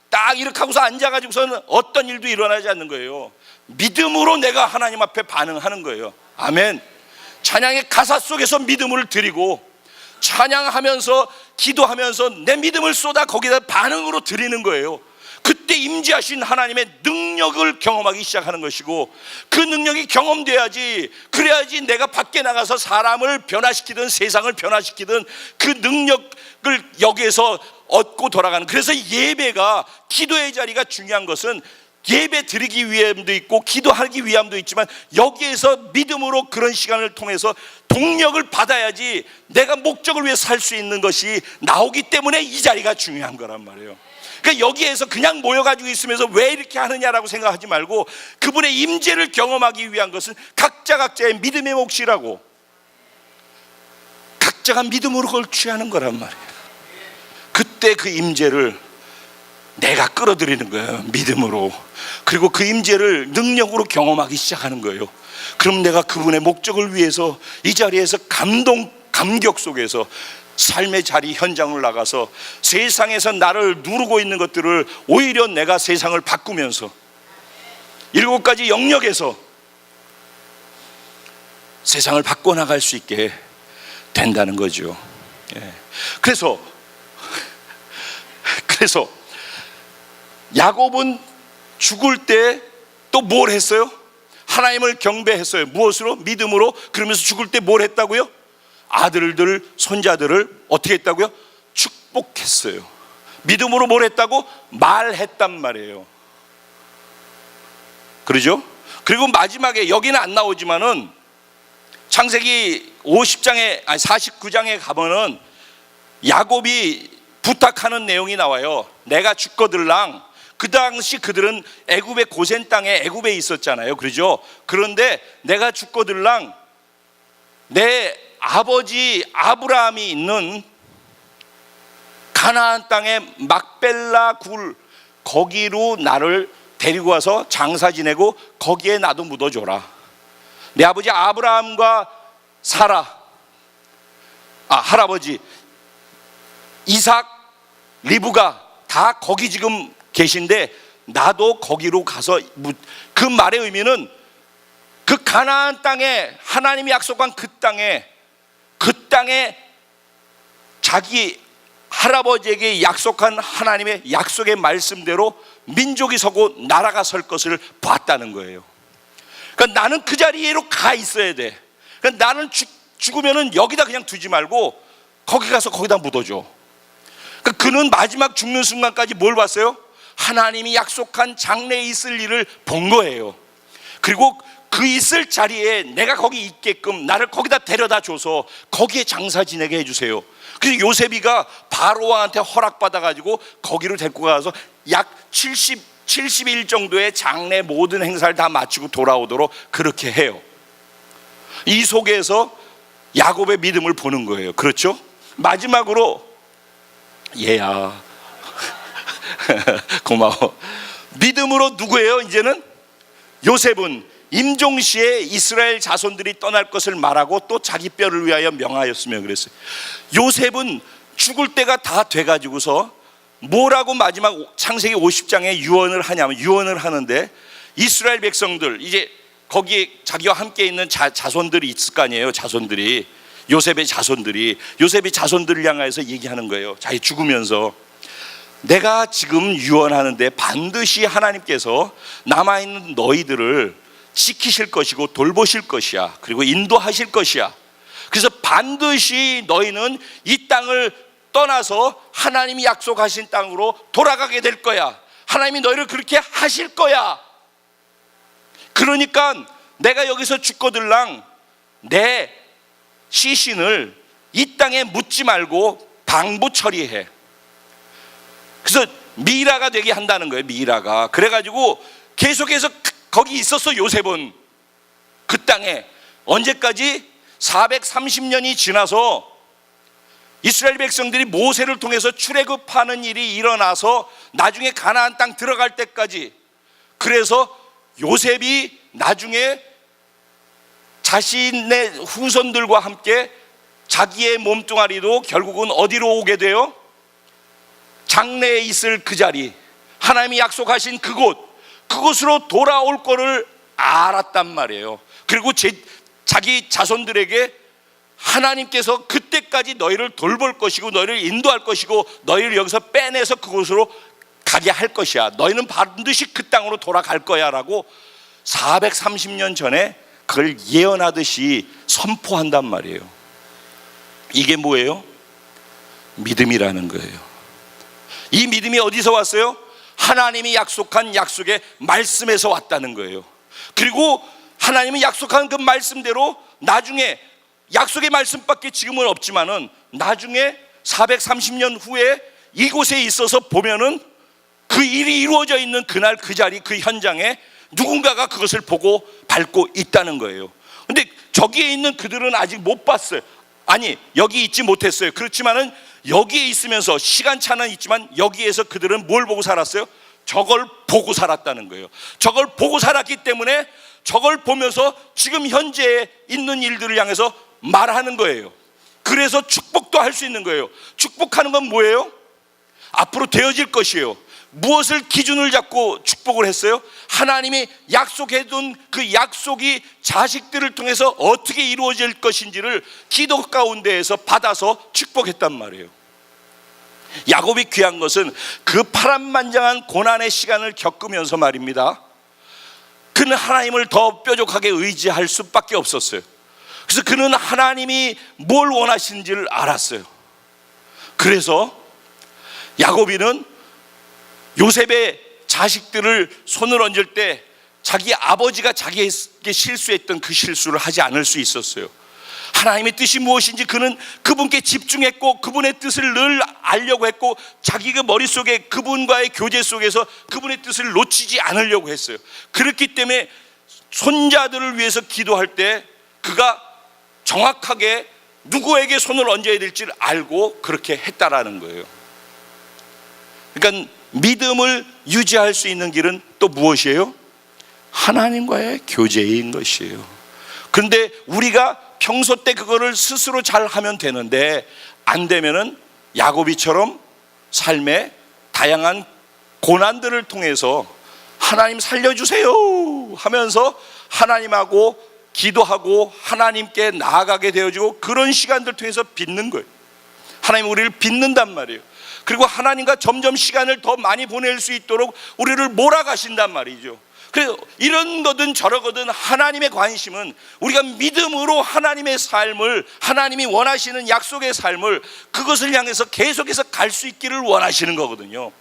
딱 이렇게 하고서 앉아가지고서는 어떤 일도 일어나지 않는 거예요. 믿음으로 내가 하나님 앞에 반응하는 거예요. 아멘. 찬양의 가사 속에서 믿음을 드리고 찬양하면서 기도하면서 내 믿음을 쏟아 거기다 반응으로 드리는 거예요. 그때 임재하신 하나님의 능력을 경험하기 시작하는 것이고, 그 능력이 경험돼야지, 그래야지 내가 밖에 나가서 사람을 변화시키든 세상을 변화시키든 그 능력을 여기에서 얻고 돌아가는. 그래서 예배가, 기도의 자리가 중요한 것은 예배 드리기 위함도 있고 기도하기 위함도 있지만 여기에서 믿음으로 그런 시간을 통해서 동력을 받아야지 내가 목적을 위해 살 수 있는 것이 나오기 때문에 이 자리가 중요한 거란 말이에요. 그러니까 여기에서 그냥 모여가지고 있으면서 왜 이렇게 하느냐라고 생각하지 말고 그분의 임재를 경험하기 위한 것은 각자의 믿음의 몫이라고, 각자가 믿음으로 그걸 취하는 거란 말이에요. 그때 그 임재를 내가 끌어들이는 거예요, 믿음으로. 그리고 그 임재를 능력으로 경험하기 시작하는 거예요. 그럼 내가 그분의 목적을 위해서 이 자리에서 감격 속에서 삶의 자리 현장을 나가서 세상에서 나를 누르고 있는 것들을 오히려 내가 세상을 바꾸면서 7가지 영역에서 세상을 바꿔나갈 수 있게 된다는 거죠. 그래서 야곱은 죽을 때 또 뭘 했어요? 하나님을 경배했어요. 무엇으로? 믿음으로. 그러면서 죽을 때 뭘 했다고요? 아들들, 손자들을 어떻게 했다고요? 축복했어요. 믿음으로 뭘 했다고? 말했단 말이에요. 그러죠? 그리고 마지막에 여기는 안 나오지만은 창세기 49장에 가면은 야곱이 부탁하는 내용이 나와요. 내가 죽거들랑, 그 당시 그들은 애굽의 고센 땅에 애굽에 있었잖아요. 그러죠? 그런데 내가 죽거들랑 내 아버지 아브라함이 있는 가나안 땅의 막벨라 굴, 거기로 나를 데리고 와서 장사 지내고 거기에 나도 묻어줘라. 내 아버지 아브라함과 할아버지 이삭, 리브가 다 거기 지금 계신데 나도 거기로 가서, 그 말의 의미는 그 가나안 땅에, 하나님이 약속한 그 땅에 자기 할아버지에게 약속한 하나님의 약속의 말씀대로 민족이 서고 나라가 설 것을 봤다는 거예요. 그러니까 나는 그 자리로 가 있어야 돼. 그러니까 나는 죽으면은 여기다 그냥 두지 말고 거기 가서 거기다 묻어줘. 그러니까 그는 마지막 죽는 순간까지 뭘 봤어요? 하나님이 약속한 장래에 있을 일을 본 거예요. 그리고 그 있을 자리에 내가 거기 있게끔 나를 거기다 데려다 줘서 거기에 장사 지내게 해주세요. 그래서 요셉이가 바로왕한테 허락받아가지고 거기로 데리고 가서 약 70일 정도의 장래 모든 행사를 다 마치고 돌아오도록 그렇게 해요. 이 속에서 야곱의 믿음을 보는 거예요. 그렇죠? 마지막으로 얘야 고마워. 믿음으로 누구예요? 이제는 요셉은 임종시에 이스라엘 자손들이 떠날 것을 말하고 또 자기 뼈를 위하여 명하였으며 그랬어요. 요셉은 죽을 때가 다 돼가지고서 뭐라고 마지막 창세기 50장에 유언을 하냐면, 유언을 하는데 이스라엘 백성들, 이제 거기에 자기와 함께 있는 자손들이 있을 거 아니에요. 자손들이, 요셉의 자손들을 향해서 얘기하는 거예요. 자기 죽으면서 내가 지금 유언하는데 반드시 하나님께서 남아있는 너희들을 지키실 것이고 돌보실 것이야. 그리고 인도하실 것이야. 그래서 반드시 너희는 이 땅을 떠나서 하나님이 약속하신 땅으로 돌아가게 될 거야. 하나님이 너희를 그렇게 하실 거야. 그러니까 내가 여기서 죽거들랑 내 시신을 이 땅에 묻지 말고 방부 처리해. 그래서 미라가 되게 한다는 거예요. 미라가. 그래가지고 계속해서 거기 있었어. 요셉은 그 땅에 언제까지? 430년이 지나서 이스라엘 백성들이 모세를 통해서 출애굽하는 일이 일어나서 나중에 가나안 땅 들어갈 때까지. 그래서 요셉이 나중에 자신의 후손들과 함께 자기의 몸뚱아리도 결국은 어디로 오게 돼요? 장래에 있을 그 자리, 하나님이 약속하신 그곳으로 돌아올 거를 알았단 말이에요. 그리고 자기 자손들에게 하나님께서 그때까지 너희를 돌볼 것이고 너희를 인도할 것이고 너희를 여기서 빼내서 그곳으로 가게 할 것이야. 너희는 반드시 그 땅으로 돌아갈 거야 라고 430년 전에 그걸 예언하듯이 선포한단 말이에요. 이게 뭐예요? 믿음이라는 거예요. 이 믿음이 어디서 왔어요? 하나님이 약속한 약속의 말씀에서 왔다는 거예요. 그리고 하나님이 약속한 그 말씀대로 나중에, 약속의 말씀밖에 지금은 없지만은 나중에 430년 후에 이곳에 있어서 보면은 그 일이 이루어져 있는 그날 그 자리 그 현장에 누군가가 그것을 보고 밟고 있다는 거예요. 근데 저기에 있는 그들은 아직 못 봤어요. 아니, 여기 있지 못했어요. 그렇지만은 여기에 있으면서 시간차는 있지만 여기에서 그들은 뭘 보고 살았어요? 저걸 보고 살았다는 거예요. 저걸 보고 살았기 때문에 저걸 보면서 지금 현재에 있는 일들을 향해서 말하는 거예요. 그래서 축복도 할 수 있는 거예요. 축복하는 건 뭐예요? 앞으로 되어질 것이에요. 무엇을 기준을 잡고 축복을 했어요? 하나님이 약속해둔 그 약속이 자식들을 통해서 어떻게 이루어질 것인지를 기도 가운데에서 받아서 축복했단 말이에요. 야곱이 귀한 것은 그 파란만장한 고난의 시간을 겪으면서 말입니다, 그는 하나님을 더 뾰족하게 의지할 수밖에 없었어요. 그래서 그는 하나님이 뭘 원하시는지를 알았어요. 그래서 야곱이는 요셉의 자식들을 손을 얹을 때 자기 아버지가 자기에게 실수했던 그 실수를 하지 않을 수 있었어요. 하나님의 뜻이 무엇인지 그는 그분께 집중했고 그분의 뜻을 늘 알려고 했고 자기 그 머릿속에 그분과의 교제 속에서 그분의 뜻을 놓치지 않으려고 했어요. 그렇기 때문에 손자들을 위해서 기도할 때 그가 정확하게 누구에게 손을 얹어야 될지를 알고 그렇게 했다라는 거예요. 그러니까 믿음을 유지할 수 있는 길은 또 무엇이에요? 하나님과의 교제인 것이에요. 그런데 우리가 평소 때 그거를 스스로 잘 하면 되는데 안 되면은 야곱이처럼 삶의 다양한 고난들을 통해서 하나님 살려주세요 하면서 하나님하고 기도하고 하나님께 나아가게 되어지고 그런 시간들 통해서 빚는 거예요. 하나님 우리를 빚는단 말이에요. 그리고 하나님과 점점 시간을 더 많이 보낼 수 있도록 우리를 몰아가신단 말이죠. 그래서 이런 거든 저러거든 하나님의 관심은 우리가 믿음으로 하나님의 삶을, 하나님이 원하시는 약속의 삶을, 그것을 향해서 계속해서 갈 수 있기를 원하시는 거거든요.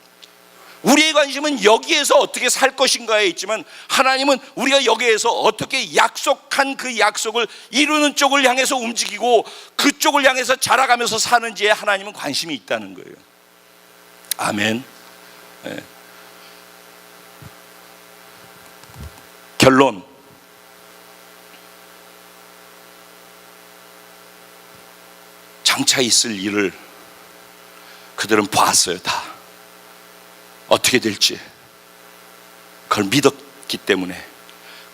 우리의 관심은 여기에서 어떻게 살 것인가에 있지만 하나님은 우리가 여기에서 어떻게 약속한 그 약속을 이루는 쪽을 향해서 움직이고 그쪽을 향해서 자라가면서 사는지에 하나님은 관심이 있다는 거예요. 아멘. 네. 결론, 장차 있을 일을 그들은 봤어요. 다 어떻게 될지 그걸 믿었기 때문에.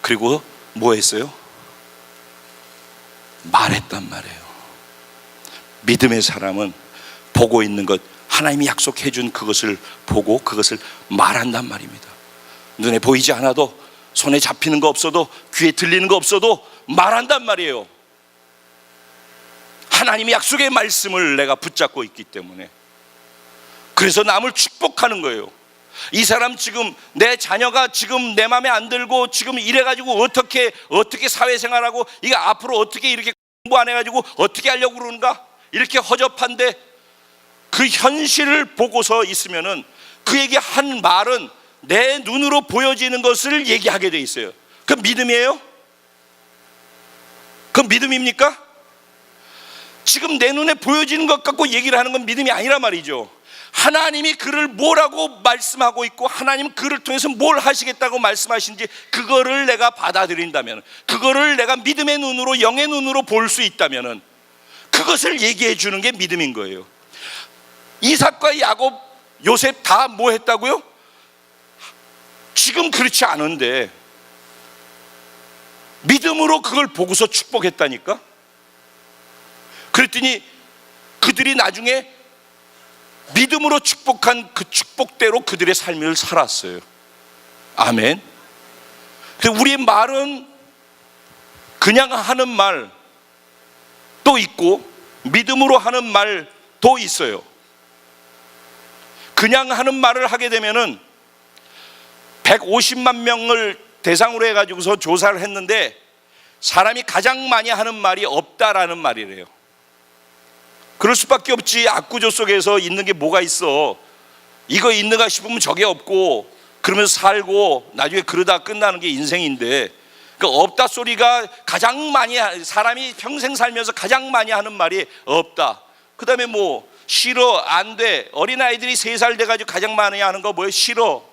그리고 뭐 했어요? 말했단 말이에요. 믿음의 사람은 보고 있는 것, 하나님이 약속해 준 그것을 보고 그것을 말한단 말입니다. 눈에 보이지 않아도, 손에 잡히는 거 없어도, 귀에 들리는 거 없어도 말한단 말이에요. 하나님의 약속의 말씀을 내가 붙잡고 있기 때문에. 그래서 남을 축복하는 거예요. 이 사람 지금 내 자녀가 지금 내 마음에 안 들고 지금 이래가지고 어떻게 사회생활하고 이거 앞으로 어떻게 이렇게 공부 안 해가지고 어떻게 하려고 그러는가, 이렇게 허접한데 그 현실을 보고서 있으면은 그에게 한 말은 내 눈으로 보여지는 것을 얘기하게 돼 있어요. 그건 믿음이에요? 그건 믿음입니까? 지금 내 눈에 보여지는 것 갖고 얘기를 하는 건 믿음이 아니란 말이죠. 하나님이 그를 뭐라고 말씀하고 있고 하나님 그를 통해서 뭘 하시겠다고 말씀하신지 그거를 내가 받아들인다면, 그거를 내가 믿음의 눈으로, 영의 눈으로 볼 수 있다면 그것을 얘기해 주는 게 믿음인 거예요. 이삭과 야곱, 요셉 다 뭐 했다고요? 지금 그렇지 않은데 믿음으로 그걸 보고서 축복했다니까. 그랬더니 그들이 나중에 믿음으로 축복한 그 축복대로 그들의 삶을 살았어요. 아멘. 우리의 말은 그냥 하는 말도 있고 믿음으로 하는 말도 있어요. 그냥 하는 말을 하게 되면은 150만 명을 대상으로 해가지고서 조사를 했는데 사람이 가장 많이 하는 말이 없다라는 말이래요. 그럴 수밖에 없지. 압구조 속에서 있는 게 뭐가 있어. 이거 있는가 싶으면 저게 없고 그러면서 살고 나중에 그러다 끝나는 게 인생인데, 그 없다 소리가 가장 많이, 사람이 평생 살면서 가장 많이 하는 말이 없다. 그 다음에 뭐 싫어, 안 돼. 어린아이들이 3살 돼가지고 가장 많이 하는 거 뭐예요? 싫어.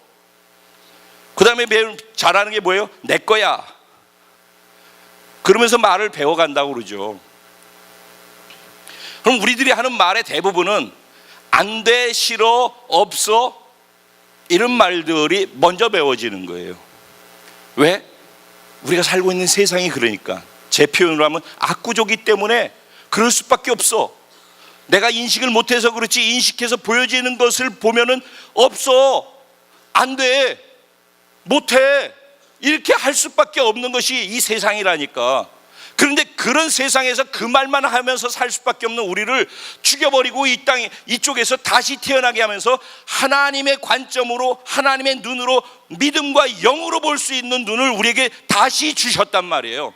그 다음에 잘하는 게 뭐예요? 내 거야. 그러면서 말을 배워간다고 그러죠. 그럼 우리들이 하는 말의 대부분은 안 돼, 싫어, 없어, 이런 말들이 먼저 배워지는 거예요. 왜? 우리가 살고 있는 세상이 그러니까. 제 표현으로 하면 악구조기 때문에 그럴 수밖에 없어. 내가 인식을 못해서 그렇지, 인식해서 보여지는 것을 보면은 없어, 안 돼, 못해, 이렇게 할 수밖에 없는 것이 이 세상이라니까. 그런데 그런 세상에서 그 말만 하면서 살 수밖에 없는 우리를 죽여버리고 이 땅에 이쪽에서 다시 태어나게 하면서 하나님의 관점으로, 하나님의 눈으로, 믿음과 영으로 볼 수 있는 눈을 우리에게 다시 주셨단 말이에요.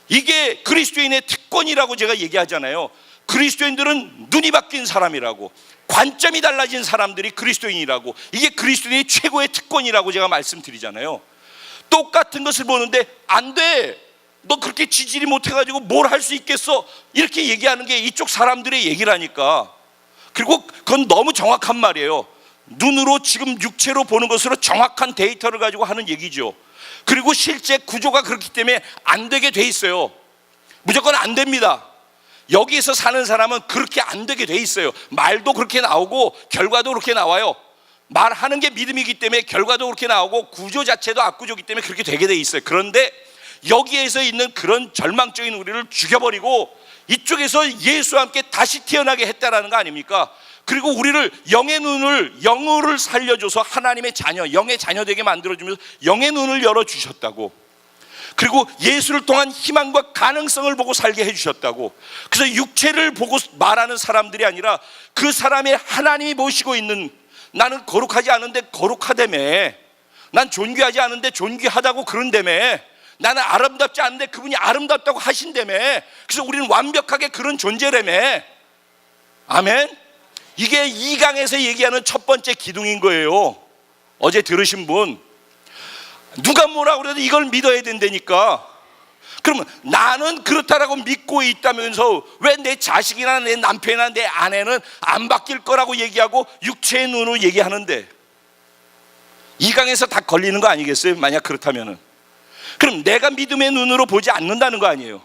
이게 그리스도인의 특권이라고 제가 얘기하잖아요. 그리스도인들은 눈이 바뀐 사람이라고, 관점이 달라진 사람들이 그리스도인이라고, 이게 그리스도인의 최고의 특권이라고 제가 말씀드리잖아요. 똑같은 것을 보는데 안 돼, 너 그렇게 지질이 못해가지고 뭘 할 수 있겠어, 이렇게 얘기하는 게 이쪽 사람들의 얘기라니까. 그리고 그건 너무 정확한 말이에요. 눈으로 지금 육체로 보는 것으로 정확한 데이터를 가지고 하는 얘기죠. 그리고 실제 구조가 그렇기 때문에 안 되게 돼 있어요. 무조건 안 됩니다. 여기에서 사는 사람은 그렇게 안 되게 돼 있어요. 말도 그렇게 나오고 결과도 그렇게 나와요. 말하는 게 믿음이기 때문에 결과도 그렇게 나오고 구조 자체도 악구조이기 때문에 그렇게 되게 돼 있어요. 그런데 여기에서 있는 그런 절망적인 우리를 죽여버리고 이쪽에서 예수와 함께 다시 태어나게 했다라는 거 아닙니까? 그리고 우리를 영의 눈을, 영을 살려줘서 하나님의 자녀, 영의 자녀 되게 만들어주면서 영의 눈을 열어주셨다고. 그리고 예수를 통한 희망과 가능성을 보고 살게 해주셨다고. 그래서 육체를 보고 말하는 사람들이 아니라 그 사람의 하나님이 모시고 있는, 나는 거룩하지 않은데 거룩하다며, 난 존귀하지 않은데 존귀하다고 그런다며, 나는 아름답지 않은데 그분이 아름답다고 하신다며. 그래서 우리는 완벽하게 그런 존재라며. 아멘. 이게 2강에서 얘기하는 첫 번째 기둥인 거예요. 어제 들으신 분, 누가 뭐라 그래도 이걸 믿어야 된다니까. 그러면 나는 그렇다라고 믿고 있다면서 왜 내 자식이나 내 남편이나 내 아내는 안 바뀔 거라고 얘기하고 육체의 눈으로 얘기하는데, 2강에서 다 걸리는 거 아니겠어요? 만약 그렇다면은. 그럼 내가 믿음의 눈으로 보지 않는다는 거 아니에요.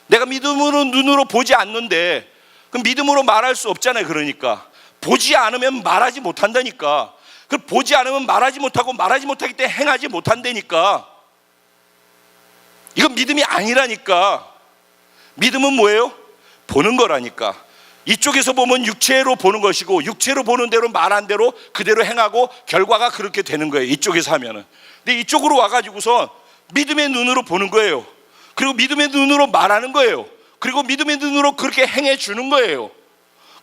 내가 믿음으로 눈으로 보지 않는데 그럼 믿음으로 말할 수 없잖아요. 그러니까 보지 않으면 말하지 못한다니까. 그럼 보지 않으면 말하지 못하고, 말하지 못하기 때문에 행하지 못한다니까. 이건 믿음이 아니라니까. 믿음은 뭐예요? 보는 거라니까. 이쪽에서 보면 육체로 보는 것이고, 육체로 보는 대로 말한 대로 그대로 행하고 결과가 그렇게 되는 거예요. 이쪽에서 하면은. 근데 이쪽으로 와가지고서 믿음의 눈으로 보는 거예요. 그리고 믿음의 눈으로 말하는 거예요. 그리고 믿음의 눈으로 그렇게 행해 주는 거예요.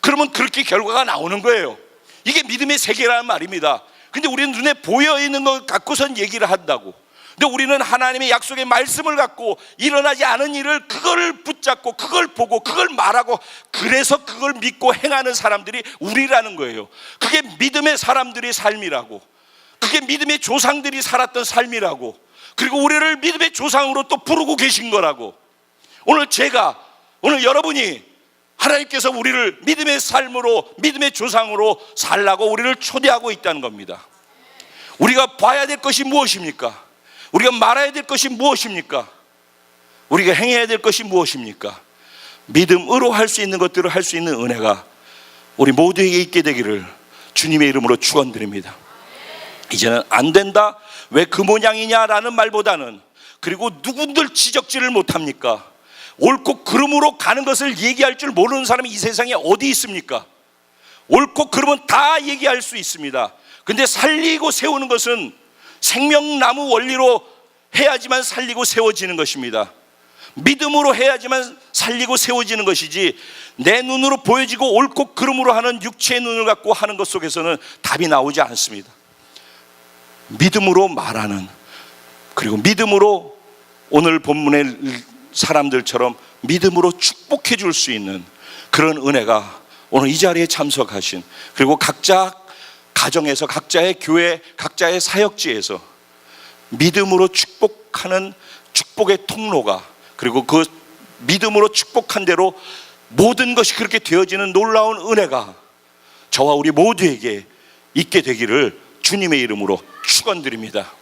그러면 그렇게 결과가 나오는 거예요. 이게 믿음의 세계라는 말입니다. 근데 우리는 눈에 보여 있는 것 갖고선 얘기를 한다고. 근데 우리는 하나님의 약속의 말씀을 갖고 일어나지 않은 일을 그걸 붙잡고 그걸 보고 그걸 말하고, 그래서 그걸 믿고 행하는 사람들이 우리라는 거예요. 그게 믿음의 사람들의 삶이라고. 그게 믿음의 조상들이 살았던 삶이라고. 그리고 우리를 믿음의 조상으로 또 부르고 계신 거라고. 오늘 여러분이 하나님께서 우리를 믿음의 삶으로, 믿음의 조상으로 살라고 우리를 초대하고 있다는 겁니다. 우리가 봐야 될 것이 무엇입니까? 우리가 말해야 될 것이 무엇입니까? 우리가 행해야 될 것이 무엇입니까? 믿음으로 할 수 있는 것들을 할 수 있는 은혜가 우리 모두에게 있게 되기를 주님의 이름으로 축원드립니다. 이제는 안 된다, 왜 그 모양이냐라는 말보다는, 그리고 누군들 지적질을 못합니까? 옳고 그름으로 가는 것을 얘기할 줄 모르는 사람이 이 세상에 어디 있습니까? 옳고 그름은 다 얘기할 수 있습니다. 근데 살리고 세우는 것은 생명나무 원리로 해야지만 살리고 세워지는 것입니다. 믿음으로 해야지만 살리고 세워지는 것이지, 내 눈으로 보여지고 옳고 그름으로 하는 육체의 눈을 갖고 하는 것 속에서는 답이 나오지 않습니다. 믿음으로 말하는, 그리고 믿음으로 오늘 본문의 사람들처럼 믿음으로 축복해 줄 수 있는 그런 은혜가 오늘 이 자리에 참석하신, 그리고 각자 가정에서, 각자의 교회, 각자의 사역지에서 믿음으로 축복하는 축복의 통로가, 그리고 그 믿음으로 축복한 대로 모든 것이 그렇게 되어지는 놀라운 은혜가 저와 우리 모두에게 있게 되기를 주님의 이름으로 축원드립니다.